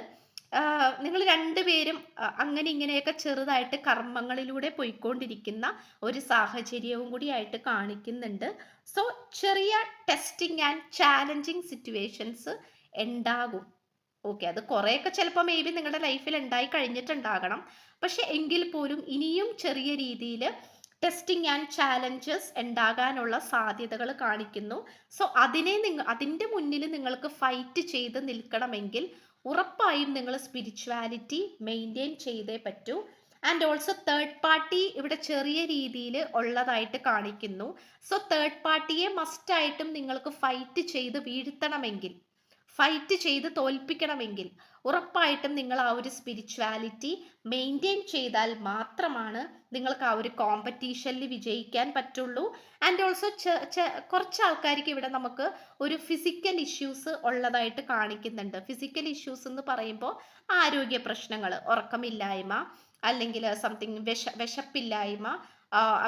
നിങ്ങൾ രണ്ടുപേരും അങ്ങനെ ഇങ്ങനെയൊക്കെ ചെറുതായിട്ട് കർമ്മങ്ങളിലൂടെ പോയിക്കൊണ്ടിരിക്കുന്ന ഒരു സാഹചര്യവും കൂടി ആയിട്ട് കാണിക്കുന്നുണ്ട്. സോ ചെറിയ ടെസ്റ്റിംഗ് ആൻഡ് ചാലഞ്ചിങ് സിറ്റുവേഷൻസ് ഉണ്ടാകും. ഓക്കെ, അത് കുറേയൊക്കെ ചിലപ്പോൾ മേ ബി നിങ്ങളുടെ ലൈഫിൽ ഉണ്ടായി കഴിഞ്ഞിട്ടുണ്ടാകണം. പക്ഷെ എങ്കിൽ പോലും ഇനിയും ചെറിയ രീതിയിൽ ടെസ്റ്റിംഗ് ആൻഡ് ചാലഞ്ചസ് ഉണ്ടാകാനുള്ള സാധ്യതകൾ കാണിക്കുന്നു. സോ അതിൻ്റെ മുന്നിൽ നിങ്ങൾക്ക് ഫൈറ്റ് ചെയ്ത് നിൽക്കണമെങ്കിൽ ഉറപ്പായും നിങ്ങൾ സ്പിരിച്വാലിറ്റി മെയിൻറ്റെയിൻ ചെയ്തേ പറ്റൂ. ആൻഡ് ഓൾസോ തേർഡ് പാർട്ടി ഇവിടെ ചെറിയ രീതിയിൽ ഉള്ളതായിട്ട് കാണിക്കുന്നു. സോ തേർഡ് പാർട്ടിയെ മസ്റ്റായിട്ടും നിങ്ങൾക്ക് ഫൈറ്റ് ചെയ്ത് വീഴ്ത്തണമെങ്കിൽ, ഫൈറ്റ് ചെയ്ത് തോൽപ്പിക്കണമെങ്കിൽ ഉറപ്പായിട്ടും നിങ്ങൾ ആ ഒരു സ്പിരിച്വാലിറ്റി മെയിൻറ്റെയിൻ ചെയ്താൽ മാത്രമാണ് നിങ്ങൾക്ക് ആ ഒരു കോമ്പറ്റീഷനിൽ വിജയിക്കാൻ പറ്റുള്ളൂ. ആൻഡ് ഓൾസോ കുറച്ച് ആൾക്കാർക്ക് ഇവിടെ നമുക്ക് ഒരു ഫിസിക്കൽ ഇഷ്യൂസ് ഉള്ളതായിട്ട് കാണിക്കുന്നുണ്ട്. ഫിസിക്കൽ ഇഷ്യൂസ് എന്ന് പറയുമ്പോൾ ആരോഗ്യ പ്രശ്നങ്ങൾ, ഉറക്കമില്ലായ്മ, അല്ലെങ്കിൽ സംതിങ് വിശപ്പില്ലായ്മ,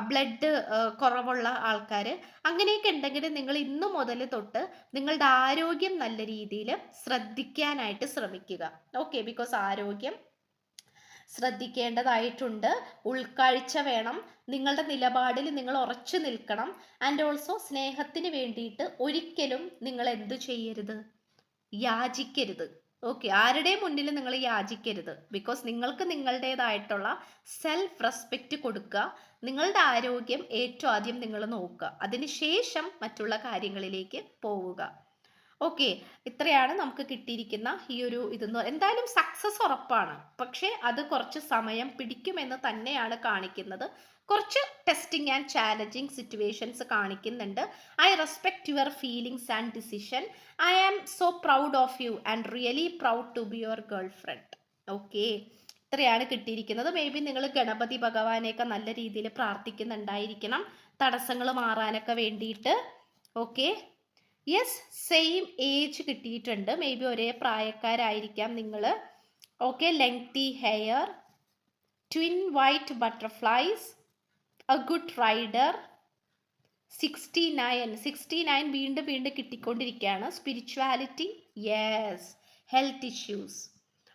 ബ്ലഡ് കുറവുള്ള ആൾക്കാർ, അങ്ങനെയൊക്കെ ഉണ്ടെങ്കിൽ നിങ്ങൾ ഇന്നു മുതൽ തൊട്ട് നിങ്ങളുടെ ആരോഗ്യം നല്ല രീതിയിൽ ശ്രദ്ധിക്കാനായിട്ട് ശ്രമിക്കുക. ഓക്കെ, ബിക്കോസ് ആരോഗ്യം ശ്രദ്ധിക്കേണ്ടതായിട്ടുണ്ട്. ഉൾക്കാഴ്ച വേണം. നിങ്ങളുടെ നിലപാടിൽ നിങ്ങൾ ഉറച്ചു നിൽക്കണം. ആൻഡ് ഓൾസോ സ്നേഹത്തിന് വേണ്ടിയിട്ട് ഒരിക്കലും നിങ്ങൾ എന്ത് ചെയ്യരുത്, യാചിക്കരുത്. ഓക്കെ, ആരുടെ മുന്നിൽ നിങ്ങൾ യാചിക്കരുത്. ബിക്കോസ് നിങ്ങൾക്ക് നിങ്ങളുടേതായിട്ടുള്ള സെൽഫ് റെസ്പെക്റ്റ് കൊടുക്കുക. നിങ്ങളുടെ ആരോഗ്യം ഏറ്റവും ആദ്യം നിങ്ങൾ നോക്കുക, അതിനുശേഷം മറ്റുള്ള കാര്യങ്ങളിലേക്ക് പോവുക. ഓക്കെ, ഇത്രയാണ് നമുക്ക് കിട്ടിയിരിക്കുന്ന ഈ ഒരു ഇതെന്ന്. എന്തായാലും സക്സസ് ഉറപ്പാണ്, പക്ഷേ അത് കുറച്ച് സമയം പിടിക്കുമെന്ന് തന്നെയാണ് കാണിക്കുന്നത്. കുറച്ച് ടെസ്റ്റിംഗ് ആൻഡ് ചാലഞ്ചിങ് സിറ്റുവേഷൻസ് കാണിക്കുന്നുണ്ട്. I respect your feelings and decision. I am so proud of you and really proud to be your girlfriend. Okay, ഇത്രയാണ് കിട്ടിയിരിക്കുന്നത്. മേ ബി നിങ്ങൾ ഗണപതി ഭഗവാനെയൊക്കെ നല്ല രീതിയിൽ പ്രാർത്ഥിക്കുന്നുണ്ടായിരിക്കണം, തടസ്സങ്ങൾ മാറാനൊക്കെ വേണ്ടിയിട്ട്. ഓക്കെ, യെസ്, സെയിം ഏജ് കിട്ടിയിട്ടുണ്ട്. മേ ബി ഒരേ പ്രായക്കാരായിരിക്കാം നിങ്ങൾ. Okay, lengthy hair, twin white butterflies, a good rider, 69 വീണ്ടും വീണ്ടും കിട്ടിക്കൊണ്ടിരിക്കുകയാണ്. Spirituality, yes. Health issues,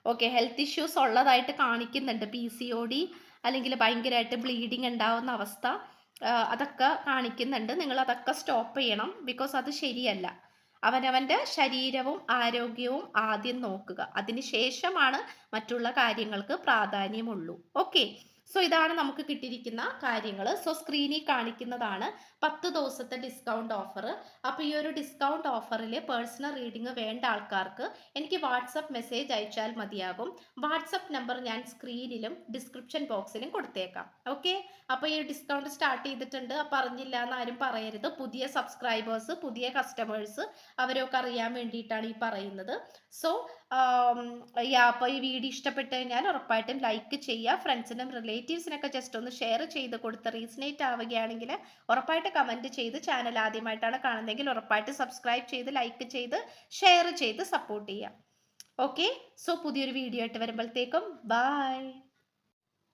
okay, health issues ഉള്ളതായിട്ട് കാണിക്കുന്നുണ്ട്. PCOD അല്ലെങ്കിൽ ഭയങ്കരമായിട്ട് ബ്ലീഡിങ് ഉണ്ടാവുന്ന അവസ്ഥ, അതൊക്കെ കാണിക്കുന്നുണ്ട്. നിങ്ങൾ അതൊക്കെ സ്റ്റോപ്പ് ചെയ്യണം. ബിക്കോസ് അത് ശരിയല്ല. അവനവൻ്റെ ശരീരവും ആരോഗ്യവും ആദ്യം നോക്കുക, അതിനുശേഷമാണ് മറ്റുള്ള കാര്യങ്ങൾക്ക് പ്രാധാന്യമുള്ളൂ. ഓക്കെ, സോ ഇതാണ് നമുക്ക് കിട്ടിയിരിക്കുന്ന കാര്യങ്ങൾ. സോ സ്ക്രീനിൽ കാണിക്കുന്നതാണ് 10 ദിവസത്തെ ഡിസ്കൗണ്ട് ഓഫർ. അപ്പോൾ ഈ ഒരു ഡിസ്കൗണ്ട് ഓഫറിൽ പേഴ്സണൽ റീഡിംഗ് വേണ്ട ആൾക്കാർക്ക് എനിക്ക് വാട്സപ്പ് മെസ്സേജ് അയച്ചാൽ മതിയാകും. വാട്സപ്പ് നമ്പർ ഞാൻ സ്ക്രീനിലും ഡിസ്ക്രിപ്ഷൻ ബോക്സിലും കൊടുത്തേക്കാം. ഓക്കെ, അപ്പോൾ ഈ ഡിസ്കൗണ്ട് സ്റ്റാർട്ട് ചെയ്തിട്ടുണ്ട്. അപ്പോൾ അറിഞ്ഞില്ല എന്ന് ആരും പറയരുത്. പുതിയ സബ്സ്ക്രൈബേഴ്സ്, പുതിയ കസ്റ്റമേഴ്സ്, അവരൊക്കെ അറിയാൻ വേണ്ടിയിട്ടാണ് ഈ പറയുന്നത്. സോ അപ്പോൾ ഈ വീഡിയോ ഇഷ്ടപ്പെട്ട് കഴിഞ്ഞാൽ ഉറപ്പായിട്ടും ലൈക്ക് ചെയ്യുക. ഫ്രണ്ട്സിനും റിലേറ്റീവ്സിനൊക്കെ ജസ്റ്റ് ഒന്ന് ഷെയർ ചെയ്ത് കൊടുത്ത് റീസണേറ്റ് ആവുകയാണെങ്കിൽ ഉറപ്പായിട്ട് കമൻറ്റ് ചെയ്ത്, ചാനൽ ആദ്യമായിട്ടാണ് കാണുന്നതെങ്കിൽ ഉറപ്പായിട്ട് സബ്സ്ക്രൈബ് ചെയ്ത് ലൈക്ക് ചെയ്ത് ഷെയർ ചെയ്ത് സപ്പോർട്ട് ചെയ്യാം. ഓക്കെ, സോ പുതിയൊരു വീഡിയോ ആയിട്ട് വരുമ്പോഴത്തേക്കും ബൈ.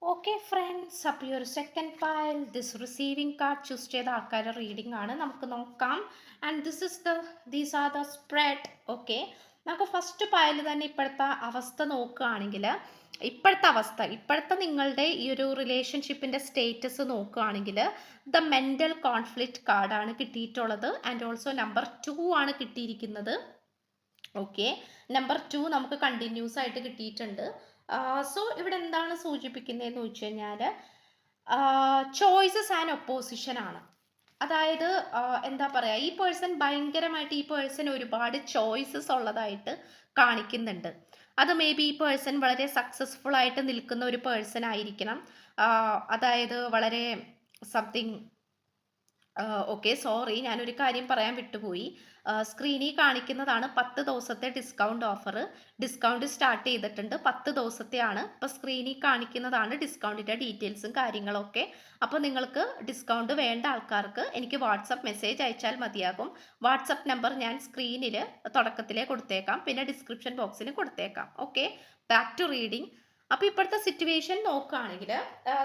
ഓക്കെ ഫ്രണ്ട്സ്, അപ്പോൾ ഈ ഒരു second file this receiving card choose ചെയ്ത ആൾക്കാരുടെ റീഡിംഗ് ആണ്, നമുക്ക് നോക്കാം. And these are the spread. Okay, നമുക്ക് ഫസ്റ്റ് ഫയൽ തന്നെ ഇപ്പോഴത്തെ അവസ്ഥ നോക്കുകയാണെങ്കിൽ, ഇപ്പോഴത്തെ നിങ്ങളുടെ ഈ ഒരു റിലേഷൻഷിപ്പിൻ്റെ സ്റ്റേറ്റസ് നോക്കുകയാണെങ്കിൽ ദ മെൻ്റൽ കോൺഫ്ലിക്റ്റ് കാർഡാണ് കിട്ടിയിട്ടുള്ളത്. ആൻഡ് ഓൾസോ നമ്പർ 2 ആണ് കിട്ടിയിരിക്കുന്നത്. ഓക്കെ, നമ്പർ 2 നമുക്ക് കണ്ടിന്യൂസ് ആയിട്ട് കിട്ടിയിട്ടുണ്ട്. സോ ഇവിടെ എന്താണ് സൂചിപ്പിക്കുന്നതെന്ന് വെച്ച് കഴിഞ്ഞാൽ ചോയ്സസ് ആൻഡ് ഒപ്പോസിഷൻ ആണ്. അതായത് എന്താ പറയുക, ഈ പേഴ്സൺ ഒരുപാട് ചോയ്സസ് ഉള്ളതായിട്ട് കാണിക്കുന്നുണ്ട്. അത് മേ ബി ഈ പേഴ്സൺ വളരെ സക്സസ്ഫുൾ ആയിട്ട് നിൽക്കുന്ന ഒരു പേഴ്സൺ ആയിരിക്കണം. അതായത് വളരെ സംതിങ് ഓക്കെ, സോറി, ഞാനൊരു കാര്യം പറയാൻ വിട്ടുപോയി. സ്ക്രീനിൽ കാണിക്കുന്നതാണ് 10 ദിവസത്തെ ഡിസ്കൗണ്ട് ഓഫർ. ഡിസ്കൗണ്ട് സ്റ്റാർട്ട് ചെയ്തിട്ടുണ്ട്, 10 ദിവസത്തെയാണ്. ഇപ്പോൾ സ്ക്രീനിൽ കാണിക്കുന്നതാണ് ഡിസ്കൗണ്ടിൻ്റെ ഡീറ്റെയിൽസും കാര്യങ്ങളൊക്കെ. അപ്പോൾ നിങ്ങൾക്ക് ഡിസ്കൗണ്ട് വേണ്ട ആൾക്കാർക്ക് എനിക്ക് വാട്സപ്പ് മെസ്സേജ് അയച്ചാൽ മതിയാകും. വാട്സപ്പ് നമ്പർ ഞാൻ സ്ക്രീനിൽ തുടക്കത്തിലേ കൊടുത്തേക്കാം, പിന്നെ ഡിസ്ക്രിപ്ഷൻ ബോക്സിൽ കൊടുത്തേക്കാം. Okay, back to reading. അപ്പോൾ ഇപ്പോഴത്തെ സിറ്റുവേഷൻ നോക്കുകയാണെങ്കിൽ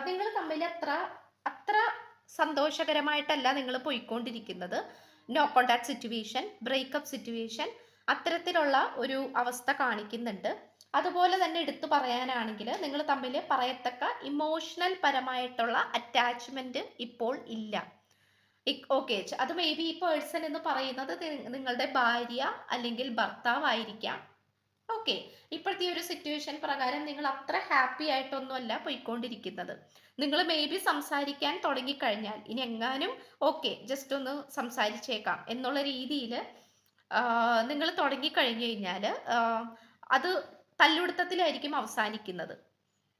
നിങ്ങൾ തമ്മിൽ അത്ര സന്തോഷകരമായിട്ടല്ല നിങ്ങൾ പോയിക്കൊണ്ടിരിക്കുന്നത്. No contact situation, breakup situation, അത്തരത്തിലുള്ള ഒരു അവസ്ഥ കാണിക്കുന്നുണ്ട്. അതുപോലെ തന്നെ എടുത്തു പറയാനാണെങ്കിൽ നിങ്ങൾ തമ്മിൽ പറയത്തക്ക ഇമോഷണൽ പരമായിട്ടുള്ള അറ്റാച്ച്മെന്റ് ഇപ്പോൾ ഇല്ല. ഓക്കെ, അത് മേ ബി ഈ പേഴ്സൺ എന്ന് പറയുന്നത് നിങ്ങളുടെ ഭാര്യ അല്ലെങ്കിൽ ഭർത്താവായിരിക്കാം. ഓക്കെ. ഇപ്പോഴത്തെ ഈ ഒരു സിറ്റുവേഷൻ പ്രകാരം നിങ്ങൾ അത്ര ഹാപ്പി ആയിട്ടൊന്നുമല്ല പോയിക്കൊണ്ടിരിക്കുന്നത്. നിങ്ങൾ മേ ബി സംസാരിക്കാൻ തുടങ്ങിക്കഴിഞ്ഞാൽ ഇനി എങ്ങാനും ഓക്കെ ജസ്റ്റ് ഒന്ന് സംസാരിച്ചേക്കാം എന്നുള്ള രീതിയിൽ നിങ്ങൾ തുടങ്ങിക്കഴിഞ്ഞു കഴിഞ്ഞാൽ അത് തല്ലുപിടുത്തത്തിലായിരിക്കും അവസാനിക്കുന്നത്.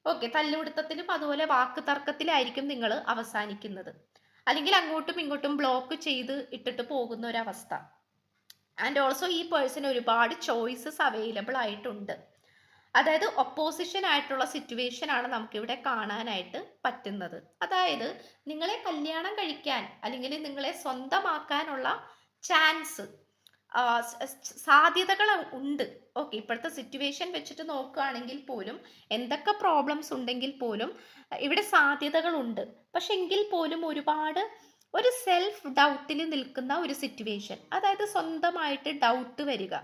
ഓക്കെ, തല്ലുപിടുത്തത്തിലും അതുപോലെ വാക്ക് തർക്കത്തിലായിരിക്കും നിങ്ങൾ അവസാനിക്കുന്നത്. അല്ലെങ്കിൽ അങ്ങോട്ടും ഇങ്ങോട്ടും ബ്ലോക്ക് ചെയ്ത് ഇട്ടിട്ട് പോകുന്ന ഒരവസ്ഥ. ആൻഡ് ഓൾസോ ഈ പേഴ്സൺ ഒരുപാട് ചോയ്സസ് അവൈലബിൾ ആയിട്ടുണ്ട്. അതായത് ഒപ്പോസിഷൻ ആയിട്ടുള്ള സിറ്റുവേഷൻ ആണ് നമുക്കിവിടെ കാണാനായിട്ട് പറ്റുന്നത്. അതായത് നിങ്ങളെ കല്യാണം കഴിക്കാൻ അല്ലെങ്കിൽ നിങ്ങളെ സ്വന്തമാക്കാനുള്ള ചാൻസ്, സാധ്യതകൾ ഉണ്ട്. ഓക്കെ, ഇപ്പോഴത്തെ സിറ്റുവേഷൻ വെച്ചിട്ട് നോക്കുകയാണെങ്കിൽ പോലും എന്തൊക്കെ പ്രോബ്ലംസ് ഉണ്ടെങ്കിൽ പോലും ഇവിടെ സാധ്യതകളുണ്ട്. പക്ഷെ എങ്കിൽ പോലും ഒരുപാട് ഒരു സെൽഫ് ഡൗട്ടിൽ നിൽക്കുന്ന ഒരു സിറ്റുവേഷൻ, അതായത് സ്വന്തമായിട്ട് ഡൗട്ട് വരിക.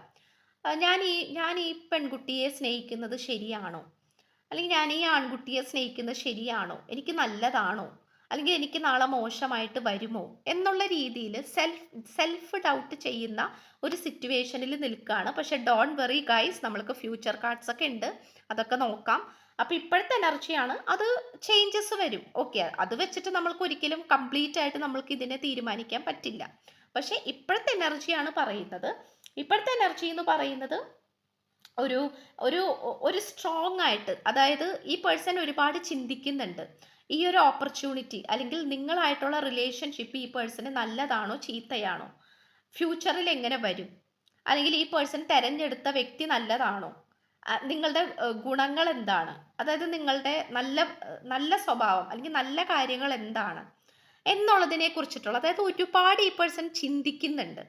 ഞാൻ ഈ പെൺകുട്ടിയെ സ്നേഹിക്കുന്നത് ശരിയാണോ, അല്ലെങ്കിൽ ഞാൻ ഈ ആൺകുട്ടിയെ സ്നേഹിക്കുന്നത് ശരിയാണോ, എനിക്ക് നല്ലതാണോ, അല്ലെങ്കിൽ എനിക്ക് നാളെ മോശമായിട്ട് വരുമോ എന്നുള്ള രീതിയിൽ സെൽഫ് ഡൗട്ട് ചെയ്യുന്ന ഒരു സിറ്റുവേഷനിൽ നിൽക്കുകയാണ്. പക്ഷെ ഡോണ്ട് വെറി ഗൈസ്, നമ്മൾക്ക് ഫ്യൂച്ചർ കാർഡ്സ് ഒക്കെ ഉണ്ട്, അതൊക്കെ നോക്കാം. അപ്പോൾ ഇപ്പോഴത്തെ എനർജിയാണ്, അത് ചേഞ്ചസ് വരും. ഓക്കെ, അത് വെച്ചിട്ട് നമ്മൾക്ക് ഒരിക്കലും കംപ്ലീറ്റ് ആയിട്ട് നമ്മൾക്ക് ഇതിനെ തീരുമാനിക്കാൻ പറ്റില്ല. പക്ഷെ ഇപ്പോഴത്തെ എനർജിയാണ് പറയുന്നത്. ഇപ്പോഴത്തെ എനർജി എന്ന് പറയുന്നത് ഒരു ഒരു ഒരു സ്ട്രോങ് ആയിട്ട്, അതായത് ഈ പേഴ്സൺ ഒരുപാട് ചിന്തിക്കുന്നുണ്ട്. ഈ ഒരു ഓപ്പർച്യൂണിറ്റി അല്ലെങ്കിൽ നിങ്ങളായിട്ടുള്ള റിലേഷൻഷിപ്പ് ഈ പേഴ്സണ് നല്ലതാണോ ചീത്തയാണോ, ഫ്യൂച്ചറിൽ എങ്ങനെ വരും, അല്ലെങ്കിൽ ഈ പേഴ്സൺ തിരഞ്ഞെടുത്ത വ്യക്തി നല്ലതാണോ, നിങ്ങളുടെ ഗുണങ്ങൾ എന്താണ്, അതായത് നിങ്ങളുടെ നല്ല നല്ല സ്വഭാവം അല്ലെങ്കിൽ നല്ല കാര്യങ്ങൾ എന്താണ് എന്നുള്ളതിനെ കുറിച്ചിട്ടുള്ള, അതായത് ഒരുപാട് ഈ പേഴ്സൺ ചിന്തിക്കുന്നുണ്ട്,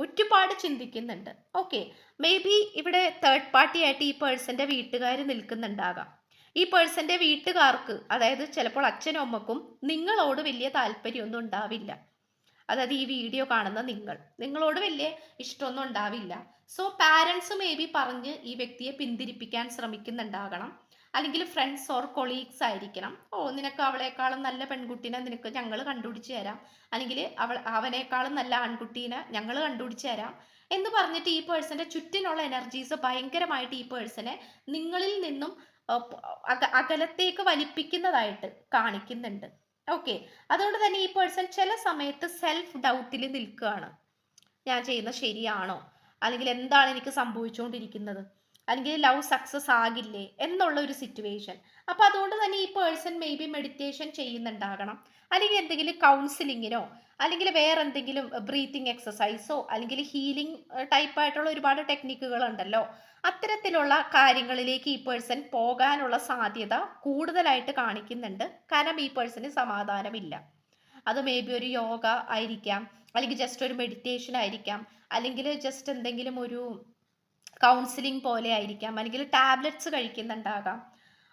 ഒരുപാട് ചിന്തിക്കുന്നുണ്ട്. ഓക്കെ, മേ ബി ഇവിടെ തേർഡ് പാർട്ടി ആയിട്ട് ഈ പേഴ്സന്റെ വീട്ടുകാർ നിൽക്കുന്നുണ്ടാകാം. ഈ പേഴ്സന്റെ വീട്ടുകാർക്ക്, അതായത് ചിലപ്പോൾ അച്ഛനും അമ്മക്കും നിങ്ങളോട് വലിയ താല്പര്യമൊന്നും ഉണ്ടാവില്ല. അതായത് ഈ വീഡിയോ കാണുന്ന നിങ്ങളോട് വലിയ ഇഷ്ടമൊന്നും ഉണ്ടാവില്ല. സോ പാരൻസ് മേ ബി പറഞ്ഞ് ഈ വ്യക്തിയെ പിന്തിരിപ്പിക്കാൻ ശ്രമിക്കുന്നുണ്ടാകണം. അല്ലെങ്കിൽ ഫ്രണ്ട്സ് ഓർ കൊളീഗ്സ് ആയിരിക്കണം. ഓ, നിനക്ക് അവളെക്കാളും നല്ല പെൺകുട്ടീനെ നിനക്ക് ഞങ്ങൾ കണ്ടുപിടിച്ച് തരാം, അല്ലെങ്കിൽ അവനേക്കാളും നല്ല ആൺകുട്ടീനെ ഞങ്ങൾ കണ്ടുപിടിച്ച് തരാം എന്ന് പറഞ്ഞിട്ട് ഈ പേഴ്സന്റെ ചുറ്റിനുള്ള എനർജീസ് ഭയങ്കരമായിട്ട് ഈ പേഴ്സനെ നിങ്ങളിൽ നിന്നും അകലത്തേക്ക് വലിപ്പിക്കുന്നതായിട്ട് കാണിക്കുന്നുണ്ട്. ഓക്കെ, അതുകൊണ്ട് തന്നെ ഈ പേഴ്സൺ ചില സമയത്ത് സെൽഫ് ഡൗട്ടിൽ നിൽക്കുകയാണ്. ഞാൻ ചെയ്യുന്നത് ശരിയാണോ, അല്ലെങ്കിൽ എന്താണ് എനിക്ക് സംഭവിച്ചുകൊണ്ടിരിക്കുന്നത്, അല്ലെങ്കിൽ ലവ് സക്സസ് ആകില്ലേ എന്നുള്ള ഒരു സിറ്റുവേഷൻ. അപ്പൊ അതുകൊണ്ട് തന്നെ ഈ പേഴ്സൺ മേ ബി മെഡിറ്റേഷൻ ചെയ്യുന്നുണ്ടാകണം, അല്ലെങ്കിൽ എന്തെങ്കിലും കൗൺസിലിങ്ങിനോ അല്ലെങ്കിൽ വേറെ എന്തെങ്കിലും ബ്രീത്തിങ് എക്സസൈസോ അല്ലെങ്കിൽ ഹീലിംഗ് ടൈപ്പ് ആയിട്ടുള്ള ഒരുപാട് ടെക്നിക്കുകൾ ഉണ്ടല്ലോ, അത്തരത്തിലുള്ള കാര്യങ്ങളിലേക്ക് ഈ പേഴ്സൺ പോകാനുള്ള സാധ്യത കൂടുതലായിട്ട് കാണിക്കുന്നുണ്ട്. കാരണം ഈ പേഴ്സണ് സമാധാനമില്ല. അത് മേ ബി ഒരു യോഗ ആയിരിക്കാം, അല്ലെങ്കിൽ ജസ്റ്റ് ഒരു മെഡിറ്റേഷൻ ആയിരിക്കാം, അല്ലെങ്കിൽ ജസ്റ്റ് എന്തെങ്കിലും ഒരു കൗൺസിലിംഗ് പോലെ ആയിരിക്കാം, അല്ലെങ്കിൽ ടാബ്ലറ്റ്സ് കഴിക്കുന്നുണ്ടാകാം.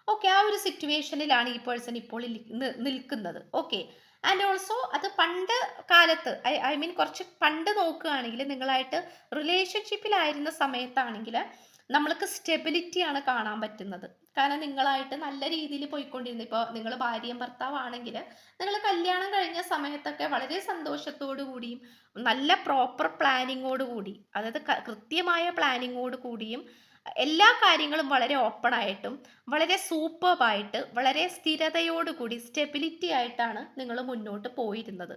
ഓക്കെ, ആ ഒരു സിറ്റുവേഷനിലാണ് ഈ പേഴ്സൺ ഇപ്പോൾ നിൽക്കുന്നത്. ഓക്കെ, ആൻഡ് ഓൾസോ അത് പണ്ട് കാലത്ത്, ഐ മീൻ കുറച്ച് പണ്ട് നോക്കുകയാണെങ്കിൽ, നിങ്ങളായിട്ട് റിലേഷൻഷിപ്പിലായിരുന്ന സമയത്താണെങ്കിൽ നമ്മൾക്ക് സ്റ്റെബിലിറ്റിയാണ് കാണാൻ പറ്റുന്നത്. കാരണം നിങ്ങളായിട്ട് നല്ല രീതിയിൽ പോയിക്കൊണ്ടിരുന്നു. ഇപ്പോൾ നിങ്ങൾ ഭാര്യയും ഭർത്താവാണെങ്കിൽ നിങ്ങൾ കല്യാണം കഴിഞ്ഞ സമയത്തൊക്കെ വളരെ സന്തോഷത്തോടു കൂടിയും നല്ല പ്രോപ്പർ പ്ലാനിങ്ങോട് കൂടി, അതായത് കൃത്യമായ പ്ലാനിങ്ങോട് കൂടിയും എല്ലാ കാര്യങ്ങളും വളരെ ഓപ്പൺ ആയിട്ടും വളരെ സൂപ്പർബായിട്ട് വളരെ സ്ഥിരതയോടുകൂടി സ്റ്റെബിലിറ്റി ആയിട്ടാണ് നിങ്ങൾ മുന്നോട്ട് പോയിരുന്നത്.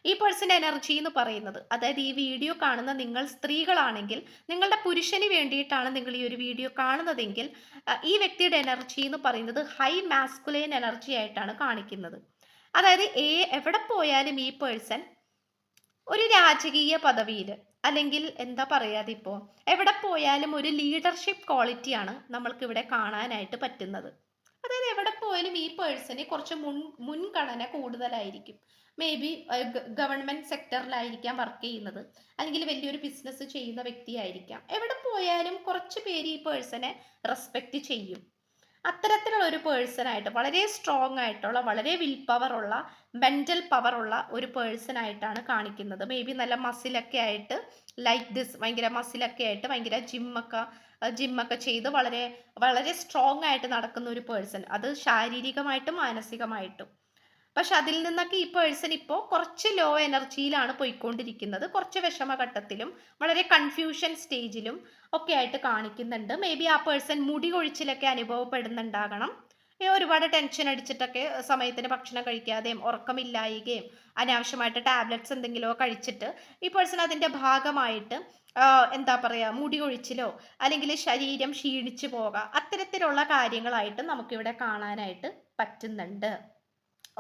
ഈ പേഴ്സൺ എനർജി എന്ന് പറയുന്നത്, അതായത് ഈ വീഡിയോ കാണുന്ന നിങ്ങൾ സ്ത്രീകളാണെങ്കിൽ നിങ്ങളുടെ പുരുഷന് വേണ്ടിയിട്ടാണ് നിങ്ങൾ ഈ ഒരു വീഡിയോ കാണുന്നതെങ്കിൽ ഈ വ്യക്തിയുടെ എനർജി എന്ന് പറയുന്നത് ഹൈ മാസ്കുലൈൻ എനർജി ആയിട്ടാണ് കാണിക്കുന്നത്. അതായത് എവിടെ പോയാലും ഈ പേഴ്സൺ ഒരു രാജകീയ പദവിയിൽ, അല്ലെങ്കിൽ എന്താ പറയാതെ ഇപ്പോൾ എവിടെ പോയാലും ഒരു ലീഡർഷിപ്പ് ക്വാളിറ്റിയാണ് നമ്മൾക്ക് ഇവിടെ കാണാനായിട്ട് പറ്റുന്നത്. അതായത് എവിടെ പോയാലും ഈ പേഴ്സന് കുറച്ച് മുൻഗണന കൂടുതലായിരിക്കും. മേ ബി ഗവൺമെന്റ് സെക്ടറിലായിരിക്കാം വർക്ക് ചെയ്യുന്നത്, അല്ലെങ്കിൽ വലിയൊരു ബിസിനസ് ചെയ്യുന്ന വ്യക്തിയായിരിക്കാം. എവിടെ പോയാലും കുറച്ച് പേര് ഈ പേഴ്സണെ റെസ്പെക്റ്റ് ചെയ്യും. അത്തരത്തിലുള്ള ഒരു പേഴ്സൺ ആയിട്ട്, വളരെ സ്ട്രോങ് ആയിട്ടുള്ള, വളരെ വിൽ പവർ ഉള്ള, മെന്റൽ പവർ ഉള്ള ഒരു പേഴ്സൺ ആയിട്ടാണ് കാണിക്കുന്നത്. മേ ബി നല്ല മസിലൊക്കെ ആയിട്ട്, ലൈക്ക് ദിസ്, ഭയങ്കര മസിലൊക്കെ ആയിട്ട്, ഭയങ്കര ജിമ്മൊക്കെ ചെയ്ത് വളരെ വളരെ സ്ട്രോങ് ആയിട്ട് നടക്കുന്ന ഒരു പേഴ്സൺ, അത് ശാരീരികമായിട്ടും മാനസികമായിട്ടും. പക്ഷെ അതിൽ നിന്നൊക്കെ ഈ പേഴ്സൺ ഇപ്പോൾ കുറച്ച് ലോ എനർജിയിലാണ് പോയിക്കൊണ്ടിരിക്കുന്നത്. കുറച്ച് വിഷമഘട്ടത്തിലും വളരെ കൺഫ്യൂഷൻ സ്റ്റേജിലും ഒക്കെ ആയിട്ട് കാണിക്കുന്നുണ്ട്. മേ ബി ആ പേഴ്സൺ മുടി കൊഴിച്ചിലൊക്കെ അനുഭവപ്പെടുന്നുണ്ടാകണം. ഒരുപാട് ടെൻഷൻ അടിച്ചിട്ടൊക്കെ സമയത്തിന് ഭക്ഷണം കഴിക്കാതെയും ഉറക്കമില്ലായികയും അനാവശ്യമായിട്ട് ടാബ്ലറ്റ്സ് എന്തെങ്കിലുമോ കഴിച്ചിട്ട് ഈ പേഴ്സൺ അതിൻ്റെ ഭാഗമായിട്ട് എന്താ പറയുക, മുടി കൊഴിച്ചിലോ അല്ലെങ്കിൽ ശരീരം ക്ഷീണിച്ചു പോകാം, അത്തരത്തിലുള്ള കാര്യങ്ങളായിട്ട് നമുക്കിവിടെ കാണാനായിട്ട് പറ്റുന്നുണ്ട്.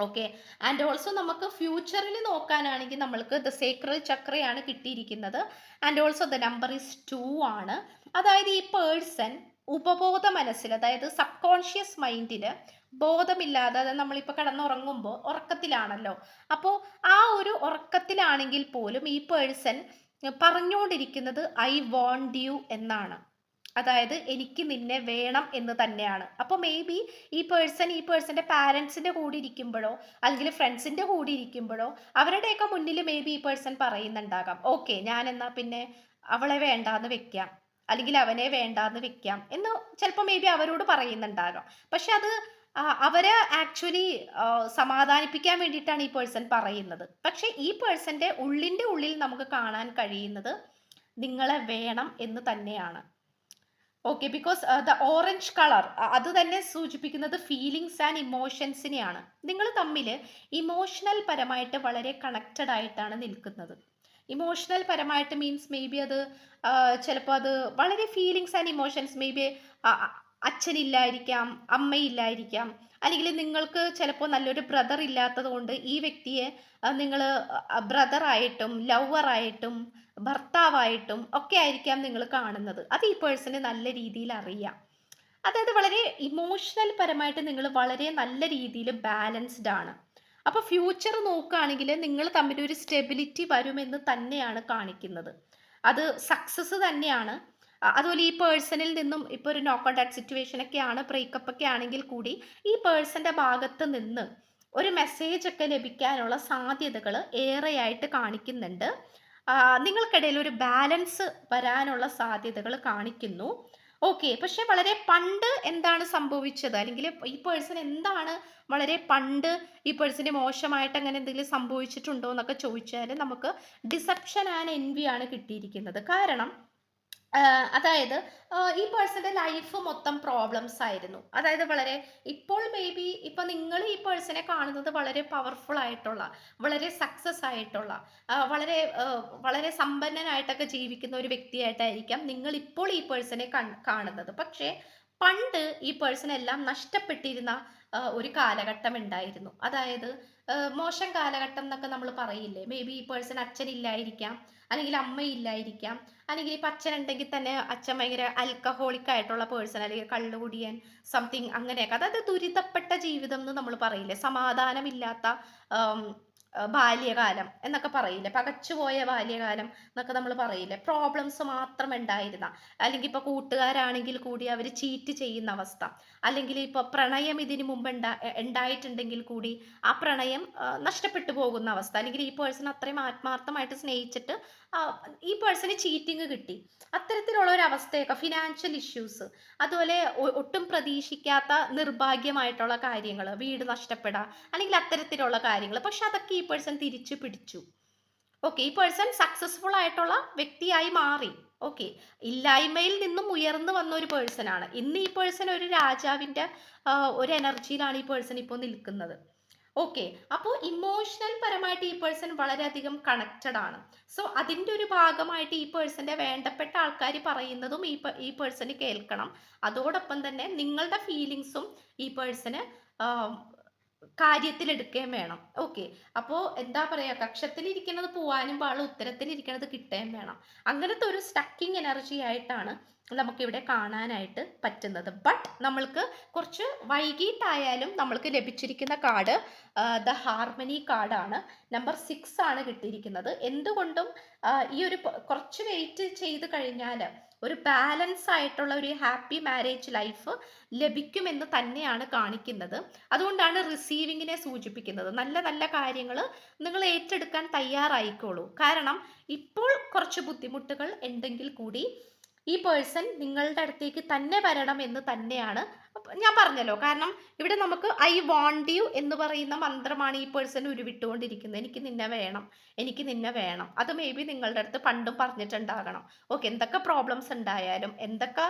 ഓക്കെ. ആൻഡ് ഓൾസോ നമുക്ക് ഫ്യൂച്ചറിൽ നോക്കാനാണെങ്കിൽ നമ്മൾക്ക് ദ സേക്രൽ ചക്രയാണ് കിട്ടിയിരിക്കുന്നത്. And also the number is 2 ആണ്. അതായത് ഈ പേഴ്സൺ ഉപബോധ മനസ്സിൽ, അതായത് സബ് കോൺഷ്യസ് മൈൻഡിൽ ബോധമില്ലാതെ, അതായത് നമ്മളിപ്പോൾ കിടന്നുറങ്ങുമ്പോൾ ഉറക്കത്തിലാണല്ലോ, അപ്പോൾ ആ ഒരു ഉറക്കത്തിലാണെങ്കിൽ പോലും ഈ പേഴ്സൺ പറഞ്ഞുകൊണ്ടിരിക്കുന്നത് ഐ വോണ്ട് യു എന്നാണ്. അതായത് എനിക്ക് നിന്നെ വേണം എന്ന് തന്നെയാണ്. അപ്പോൾ മേ ബി ഈ പേഴ്സന്റെ പാരൻസിന്റെ കൂടെ ഇരിക്കുമ്പോഴോ അല്ലെങ്കിൽ ഫ്രണ്ട്സിന്റെ കൂടെ ഇരിക്കുമ്പോഴോ അവരുടെയൊക്കെ മുന്നിൽ മേ ബി ഈ പേഴ്സൺ പറയുന്നുണ്ടാകാം, ഓക്കെ ഞാൻ എന്നാ പിന്നെ അവളെ വേണ്ടാന്ന് വെക്കാം, അല്ലെങ്കിൽ അവനെ വേണ്ടാന്ന് വെക്കാം എന്ന് ചിലപ്പോൾ മേ ബി അവരോട് പറയുന്നുണ്ടാകാം. പക്ഷെ അത് അവരെ ആക്ച്വലി സമാധാനിപ്പിക്കാൻ വേണ്ടിയിട്ടാണ് ഈ പേഴ്സൺ പറയുന്നത്. പക്ഷെ ഈ പേഴ്സന്റെ ഉള്ളിന്റെ ഉള്ളിൽ നമുക്ക് കാണാൻ കഴിയുന്നത് നിങ്ങളെ വേണം എന്ന് തന്നെയാണ്. Okay, because the orange colour അത് തന്നെ സൂചിപ്പിക്കുന്നത് ഫീലിങ്സ് ആൻഡ് ഇമോഷൻസിനെയാണ്. നിങ്ങൾ തമ്മിൽ ഇമോഷണൽ പരമായിട്ട് വളരെ കണക്റ്റഡ് ആയിട്ടാണ് നിൽക്കുന്നത്. ഇമോഷണൽ പരമായിട്ട് മീൻസ് മേ ബി അത് ചിലപ്പോൾ അത് വളരെ feelings and emotions, maybe അച്ഛനില്ലായിരിക്കാം, അമ്മയില്ലായിരിക്കാം, അല്ലെങ്കിൽ നിങ്ങൾക്ക് ചിലപ്പോൾ നല്ലൊരു ബ്രദർ ഇല്ലാത്തത് കൊണ്ട് ഈ വ്യക്തിയെ നിങ്ങൾ ബ്രദറായിട്ടും ലവറായിട്ടും ഭർത്താവായിട്ടും ഒക്കെ ആയിരിക്കാം നിങ്ങൾ കാണുന്നത്. അത് ഈ പേഴ്സണ് നല്ല രീതിയിൽ അറിയാം. അതായത് വളരെ ഇമോഷണൽ പരമായിട്ട് നിങ്ങൾ വളരെ നല്ല രീതിയിൽ ബാലൻസ്ഡ് ആണ്. അപ്പോൾ ഫ്യൂച്ചർ നോക്കുകയാണെങ്കിൽ നിങ്ങൾ തമ്മിൽ ഒരു സ്റ്റെബിലിറ്റി വരുമെന്ന് തന്നെയാണ് കാണിക്കുന്നത്. അത് സക്സസ് തന്നെയാണ്. അതുപോലെ ഈ പേഴ്സണിൽ നിന്നും ഇപ്പോൾ ഒരു നോ കോൺടാക്ട് സിറ്റുവേഷൻ ഒക്കെയാണ്, ബ്രേക്കപ്പ് ഒക്കെ ആണെങ്കിൽ കൂടി ഈ പേഴ്സന്റെ ഭാഗത്ത് നിന്ന് ഒരു മെസ്സേജ് ഒക്കെ ലഭിക്കാനുള്ള സാധ്യതകൾ ഏറെയായിട്ട് കാണിക്കുന്നുണ്ട്. നിങ്ങൾക്കിടയിൽ ഒരു ബാലൻസ് വരാനുള്ള സാധ്യതകൾ കാണിക്കുന്നു. ഓക്കെ, പക്ഷെ വളരെ പണ്ട് എന്താണ് സംഭവിച്ചത്, അല്ലെങ്കിൽ ഈ പേഴ്സൺ എന്താണ് വളരെ പണ്ട് ഈ പേഴ്സണ് മോശമായിട്ട് അങ്ങനെ എന്തെങ്കിലും സംഭവിച്ചിട്ടുണ്ടോ എന്നൊക്കെ ചോദിച്ചാൽ നമുക്ക് ഡിസെപ്ഷൻ ആൻഡ് എൻവി ആണ് കിട്ടിയിരിക്കുന്നത്. കാരണം അതായത് ഈ പേഴ്സന്റെ ലൈഫ് മൊത്തം പ്രോബ്ലംസ് ആയിരുന്നു. അതായത് വളരെ ഇപ്പോൾ മേ ബി ഇപ്പൊ നിങ്ങൾ ഈ പേഴ്സണെ കാണുന്നത് വളരെ പവർഫുൾ ആയിട്ടുള്ള, വളരെ സക്സസ് ആയിട്ടുള്ള, വളരെ വളരെ സമ്പന്നനായിട്ടൊക്കെ ജീവിക്കുന്ന ഒരു വ്യക്തിയായിട്ടായിരിക്കാം നിങ്ങൾ ഇപ്പോൾ ഈ പേഴ്സണെ കാണുന്നത്. പക്ഷേ പണ്ട് ഈ പേഴ്സൺ എല്ലാം നഷ്ടപ്പെട്ടിരുന്ന ഒരു കാലഘട്ടം ഉണ്ടായിരുന്നു. അതായത് മോശം കാലഘട്ടം എന്നൊക്കെ നമ്മൾ പറയില്ലേ, മേ ബി ഈ പേഴ്സൺ അച്ഛനില്ലായിരിക്കാം, അല്ലെങ്കിൽ അമ്മയില്ലായിരിക്കാം, അല്ലെങ്കിൽ ഇപ്പം അച്ഛനുണ്ടെങ്കിൽ തന്നെ അച്ഛൻ ഭയങ്കര അൽക്കഹോളിക് ആയിട്ടുള്ള പേഴ്സൺ, അല്ലെങ്കിൽ കള്ളുകുടിയൻ സംതിങ് അങ്ങനെയൊക്കെ. അതായത് ദുരിതപ്പെട്ട ജീവിതം എന്ന് നമ്മൾ പറയില്ലേ, സമാധാനമില്ലാത്ത ബാല്യകാലം എന്നൊക്കെ പറയില്ലേ, പകച്ചുപോയ ബാല്യകാലം എന്നൊക്കെ നമ്മൾ പറയില്ലേ, പ്രോബ്ലംസ് മാത്രം ഉണ്ടായിരുന്ന, അല്ലെങ്കിൽ ഇപ്പോൾ കൂട്ടുകാരാണെങ്കിൽ കൂടി അവർ ചീറ്റ് ചെയ്യുന്ന അവസ്ഥ, അല്ലെങ്കിൽ ഇപ്പോൾ പ്രണയം ഇതിനു മുമ്പ് ഉണ്ടായിട്ടുണ്ടെങ്കിൽ കൂടി ആ പ്രണയം നഷ്ടപ്പെട്ടു പോകുന്ന അവസ്ഥ, അല്ലെങ്കിൽ ഈ പേഴ്സൺ അത്രയും ആത്മാർത്ഥമായിട്ട് സ്നേഹിച്ചിട്ട് ഈ പേഴ്സണ് ചീറ്റിങ് കിട്ടി, അത്തരത്തിലുള്ള ഒരു അവസ്ഥയൊക്കെ, ഫിനാൻഷ്യൽ ഇഷ്യൂസ്, അതുപോലെ ഒട്ടും പ്രതീക്ഷിക്കാത്ത നിർഭാഗ്യമായിട്ടുള്ള കാര്യങ്ങൾ, വീട് നഷ്ടപ്പെടുക, അല്ലെങ്കിൽ അത്തരത്തിലുള്ള കാര്യങ്ങൾ. പക്ഷെ അതൊക്കെ ഈ പേഴ്സൺ തിരിച്ചു പിടിച്ചു. ഓക്കെ, ഈ പേഴ്സൺ സക്സസ്ഫുൾ ആയിട്ടുള്ള വ്യക്തിയായി മാറി. ഓക്കെ, ഇല്ലായ്മയിൽ നിന്നും ഉയർന്നു വന്ന ഒരു പേഴ്സൺ ആണ്. ഇന്ന് ഈ പേഴ്സൺ ഒരു രാജാവിന്റെ ഒരു എനർജിയിലാണ് ഈ പേഴ്സൺ ഇപ്പോൾ നിൽക്കുന്നത്. ഓക്കെ, അപ്പോൾ ഇമോഷണൽ പരമായിട്ട് ഈ പേഴ്സൺ വളരെയധികം കണക്റ്റഡ് ആണ്. സോ അതിൻ്റെ ഒരു ഭാഗമായിട്ട് ഈ പേഴ്സന്റെ വേണ്ടപ്പെട്ട ആൾക്കാർ പറയുന്നതും ഈ പേഴ്സണ് കേൾക്കണം. അതോടൊപ്പം തന്നെ നിങ്ങളുടെ ഫീലിങ്സും ഈ പേഴ്സണ് കാര്യത്തിലെടുക്കുകയും വേണം. ഓക്കെ, അപ്പോൾ എന്താ പറയുക, കക്ഷത്തിലിരിക്കുന്നത് പോവാനും പാടില്ല, ഉത്തരത്തിലിരിക്കുന്നത് കിട്ടുകയും വേണം. അങ്ങനത്തെ ഒരു സ്റ്റക്കിങ് എനർജി ആയിട്ടാണ് നമുക്കിവിടെ കാണാനായിട്ട് പറ്റുന്നത്. ബട്ട് നമ്മൾക്ക് കുറച്ച് വൈകിട്ടായാലും നമ്മൾക്ക് ലഭിച്ചിരിക്കുന്ന കാർഡ് ദ ഹാർമണി കാർഡാണ്. നമ്പർ 6 ആണ് കിട്ടിയിരിക്കുന്നത്. എന്തുകൊണ്ടും ഈ ഒരു കുറച്ച് വെയിറ്റ് ചെയ്ത് കഴിഞ്ഞാൽ ഒരു ബാലൻസ് ആയിട്ടുള്ള ഒരു ഹാപ്പി മാരേജ് ലൈഫ് ലഭിക്കുമെന്ന് തന്നെയാണ് കാണിക്കുന്നത്. അതുകൊണ്ടാണ് റിസീവിങ്ങിനെ സൂചിപ്പിക്കുന്നത്. നല്ല നല്ല കാര്യങ്ങൾ നിങ്ങൾ ഏറ്റെടുക്കാൻ തയ്യാറായിക്കോളൂ. കാരണം ഇപ്പോൾ കുറച്ച് ബുദ്ധിമുട്ടുകൾ ഉണ്ടെങ്കിൽ കൂടി ഈ പേഴ്സൺ നിങ്ങളുടെ അടുത്തേക്ക് തന്നെ വരണം എന്ന് തന്നെയാണ് ഞാൻ പറഞ്ഞല്ലോ, കാരണം ഇവിടെ നമുക്ക് ഐ വാണ്ട് യു എന്ന് പറയുന്ന മന്ത്രമാണ് ഈ പേഴ്സൺ ഉരുവിട്ടുകൊണ്ടിരിക്കുന്നത്. എനിക്ക് നിന്നെ വേണം, എനിക്ക് നിന്നെ വേണം. അത് മേ ബി നിങ്ങളുടെ അടുത്ത് പണ്ടും പറഞ്ഞിട്ടുണ്ടാകണം. ഓക്കെ, എന്തൊക്കെ പ്രോബ്ലംസ് ഉണ്ടായാലും, എന്തൊക്കെ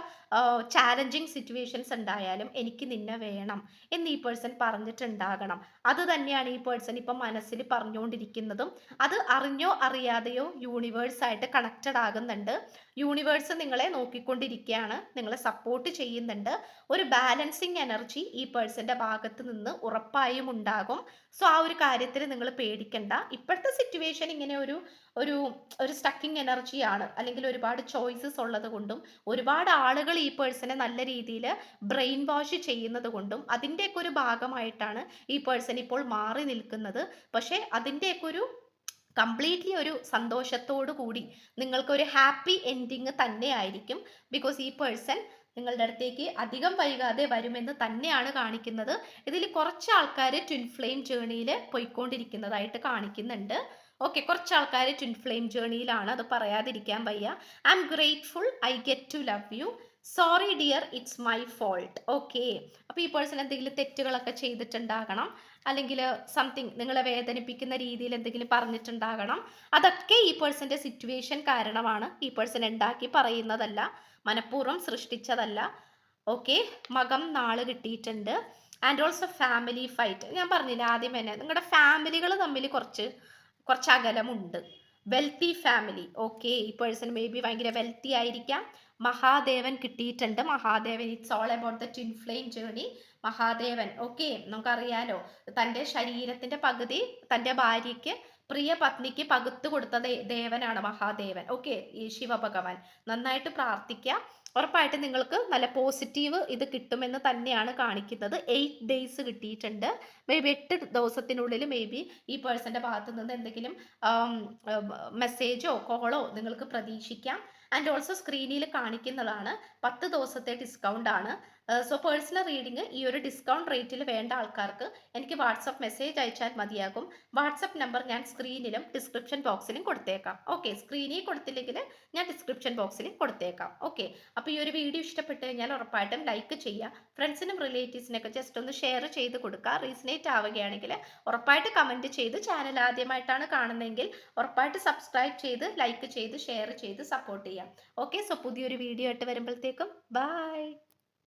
ചാലഞ്ചിങ് സിറ്റുവേഷൻസ് ഉണ്ടായാലും എനിക്ക് നിന്നെ വേണം എന്ന് ഈ പേഴ്സൺ പറഞ്ഞിട്ടുണ്ടാകണം. അത് തന്നെയാണ് ഈ പേഴ്സൺ ഇപ്പം മനസ്സിൽ പറഞ്ഞുകൊണ്ടിരിക്കുന്നതും. അത് അറിഞ്ഞോ അറിയാതെയോ യൂണിവേഴ്സായിട്ട് കണക്റ്റഡ് ആകുന്നുണ്ട്. യൂണിവേഴ്സ് നിങ്ങളെ നോക്കിക്കൊണ്ടിരിക്കുകയാണ്, നിങ്ങളെ സപ്പോർട്ട് ചെയ്യുന്നുണ്ട്. ഒരു ബാലൻസിങ് എനർജി ഈ പേഴ്സന്റെ ഭാഗത്ത് നിന്ന് ഉറപ്പായും ഉണ്ടാകും. സോ ആ ഒരു കാര്യത്തിൽ നിങ്ങൾ പേടിക്കണ്ട. ഇപ്പോഴത്തെ സിറ്റുവേഷൻ ഇങ്ങനെ ഒരു ഒരു ഒരു സ്റ്റക്കിംഗ് എനർജിയാണ്, അല്ലെങ്കിൽ ഒരുപാട് ചോയ്സസ് ഉള്ളത് കൊണ്ടും ഒരുപാട് ആളുകൾ ഈ പേഴ്സണെ നല്ല രീതിയിൽ ബ്രെയിൻ വാഷ് ചെയ്യുന്നത് കൊണ്ടും അതിൻ്റെയൊക്കെ ഒരു ഭാഗമായിട്ടാണ് ഈ പേഴ്സൺ ഇപ്പോൾ മാറി നിൽക്കുന്നത്. പക്ഷേ അതിൻ്റെയൊക്കെ ഒരു കംപ്ലീറ്റ്ലി ഒരു സന്തോഷത്തോടു കൂടി നിങ്ങൾക്കൊരു ഹാപ്പി എൻഡിങ് തന്നെ ആയിരിക്കും. ബിക്കോസ് ഈ പേഴ്സൺ നിങ്ങളുടെ അടുത്തേക്ക് അധികം വൈകാതെ വരുമെന്ന് തന്നെയാണ് കാണിക്കുന്നത്. ഇതിൽ കുറച്ച് ആൾക്കാർ ട്വിൻ ഫ്ലെയിം ജേണിയിൽ പോയിക്കൊണ്ടിരിക്കുന്നതായിട്ട് കാണിക്കുന്നുണ്ട്. ഓക്കെ, കുറച്ച് ആൾക്കാർ ട്വിൻ ഫ്ലെയിം ജേണിയിലാണ്, അത് പറയാതിരിക്കാൻ വയ്യ. I am grateful, I get to love you, sorry dear, it's my fault. Okay, അപ്പോൾ ഈ പേഴ്സൺ എന്തെങ്കിലും തെറ്റുകളൊക്കെ ചെയ്തിട്ടുണ്ടാകണം, അല്ലെങ്കിൽ സംതിങ് നിങ്ങളെ വേദനിപ്പിക്കുന്ന രീതിയിൽ എന്തെങ്കിലും പറഞ്ഞിട്ടുണ്ടാകണം. അതൊക്കെ ഈ പേഴ്സന്റെ സിറ്റുവേഷൻ കാരണമാണ്, ഈ പേഴ്സൺ ഉണ്ടാക്കി പറയുന്നതല്ല, മനഃപൂർവ്വം സൃഷ്ടിച്ചതല്ല. ഓക്കെ, മകം നാള് കിട്ടിയിട്ടുണ്ട്. And also family fight. ഞാൻ പറഞ്ഞില്ല ആദ്യം തന്നെ, നിങ്ങളുടെ ഫാമിലികൾ തമ്മിൽ കുറച്ച് കുറച്ച് അകലമുണ്ട്. Wealthy family. ഓക്കെ, ഈ പേഴ്സൺ മേ ബി ഭയങ്കര വെൽത്തി ആയിരിക്കാം. മഹാദേവൻ കിട്ടിയിട്ടുണ്ട്. Mahadevan, it's all about the twin flame journey. Mahadevan, okay, നമുക്കറിയാലോ, തൻ്റെ ശരീരത്തിന്റെ പകുതി തൻ്റെ ഭാര്യയ്ക്ക്, പ്രിയ പത്നിക്ക് പകുത്തു കൊടുത്ത ദേവനാണ് മഹാദേവൻ. ഓക്കെ, ഈ ശിവഭഗവാൻ. നന്നായിട്ട് പ്രാർത്ഥിക്കുക. ഉറപ്പായിട്ട് നിങ്ങൾക്ക് നല്ല പോസിറ്റീവ് ഇത് കിട്ടുമെന്ന് തന്നെയാണ് കാണിക്കുന്നത്. 8 ഡേയ്സ് കിട്ടിയിട്ടുണ്ട്. മേ ബി 8 ദിവസത്തിനുള്ളിൽ മേ ബി ഈ പേഴ്സന്റെ ഭാഗത്ത് നിന്ന് എന്തെങ്കിലും മെസ്സേജോ കോളോ നിങ്ങൾക്ക് പ്രതീക്ഷിക്കാം. ആൻഡ് ഓൾസോ സ്ക്രീനിൽ കാണിക്കുന്നതാണ് 10 ദിവസത്തെ ഡിസ്കൗണ്ട് ആണ്. സോ പേഴ്സണൽ റീഡിങ് ഈ ഒരു ഡിസ്കൗണ്ട് റേറ്റിൽ വേണ്ട ആൾക്കാർക്ക് എനിക്ക് വാട്സപ്പ് മെസ്സേജ് അയച്ചാൽ മതിയാകും. വാട്സപ്പ് നമ്പർ ഞാൻ സ്ക്രീനിലും ഡിസ്ക്രിപ്ഷൻ ബോക്സിലും കൊടുത്തേക്കാം. ഓക്കെ, സ്ക്രീനിൽ കൊടുത്തില്ലെങ്കിൽ ഞാൻ ഡിസ്ക്രിപ്ഷൻ ബോക്സിൽ കൊടുത്തേക്കാം. ഓക്കെ, അപ്പോൾ ഈ ഒരു വീഡിയോ ഇഷ്ടപ്പെട്ട് കഴിഞ്ഞാൽ ഉറപ്പായിട്ടും ലൈക്ക് ചെയ്യുക. ഫ്രണ്ട്സിനും റിലേറ്റീവ്സിനൊക്കെ ജസ്റ്റ് ഒന്ന് ഷെയർ ചെയ്ത് കൊടുക്കുക. റീസണേറ്റ് ആവുകയാണെങ്കിൽ ഉറപ്പായിട്ട് കമൻറ്റ് ചെയ്ത്, ചാനൽ ആദ്യമായിട്ടാണ് കാണുന്നതെങ്കിൽ ഉറപ്പായിട്ട് സബ്സ്ക്രൈബ് ചെയ്ത്, ലൈക്ക് ചെയ്ത്, ഷെയർ ചെയ്ത് സപ്പോർട്ട് ചെയ്യാം. ഓക്കെ, സോ പുതിയൊരു വീഡിയോ ആയിട്ട് വരുമ്പോഴത്തേക്കും ബൈ.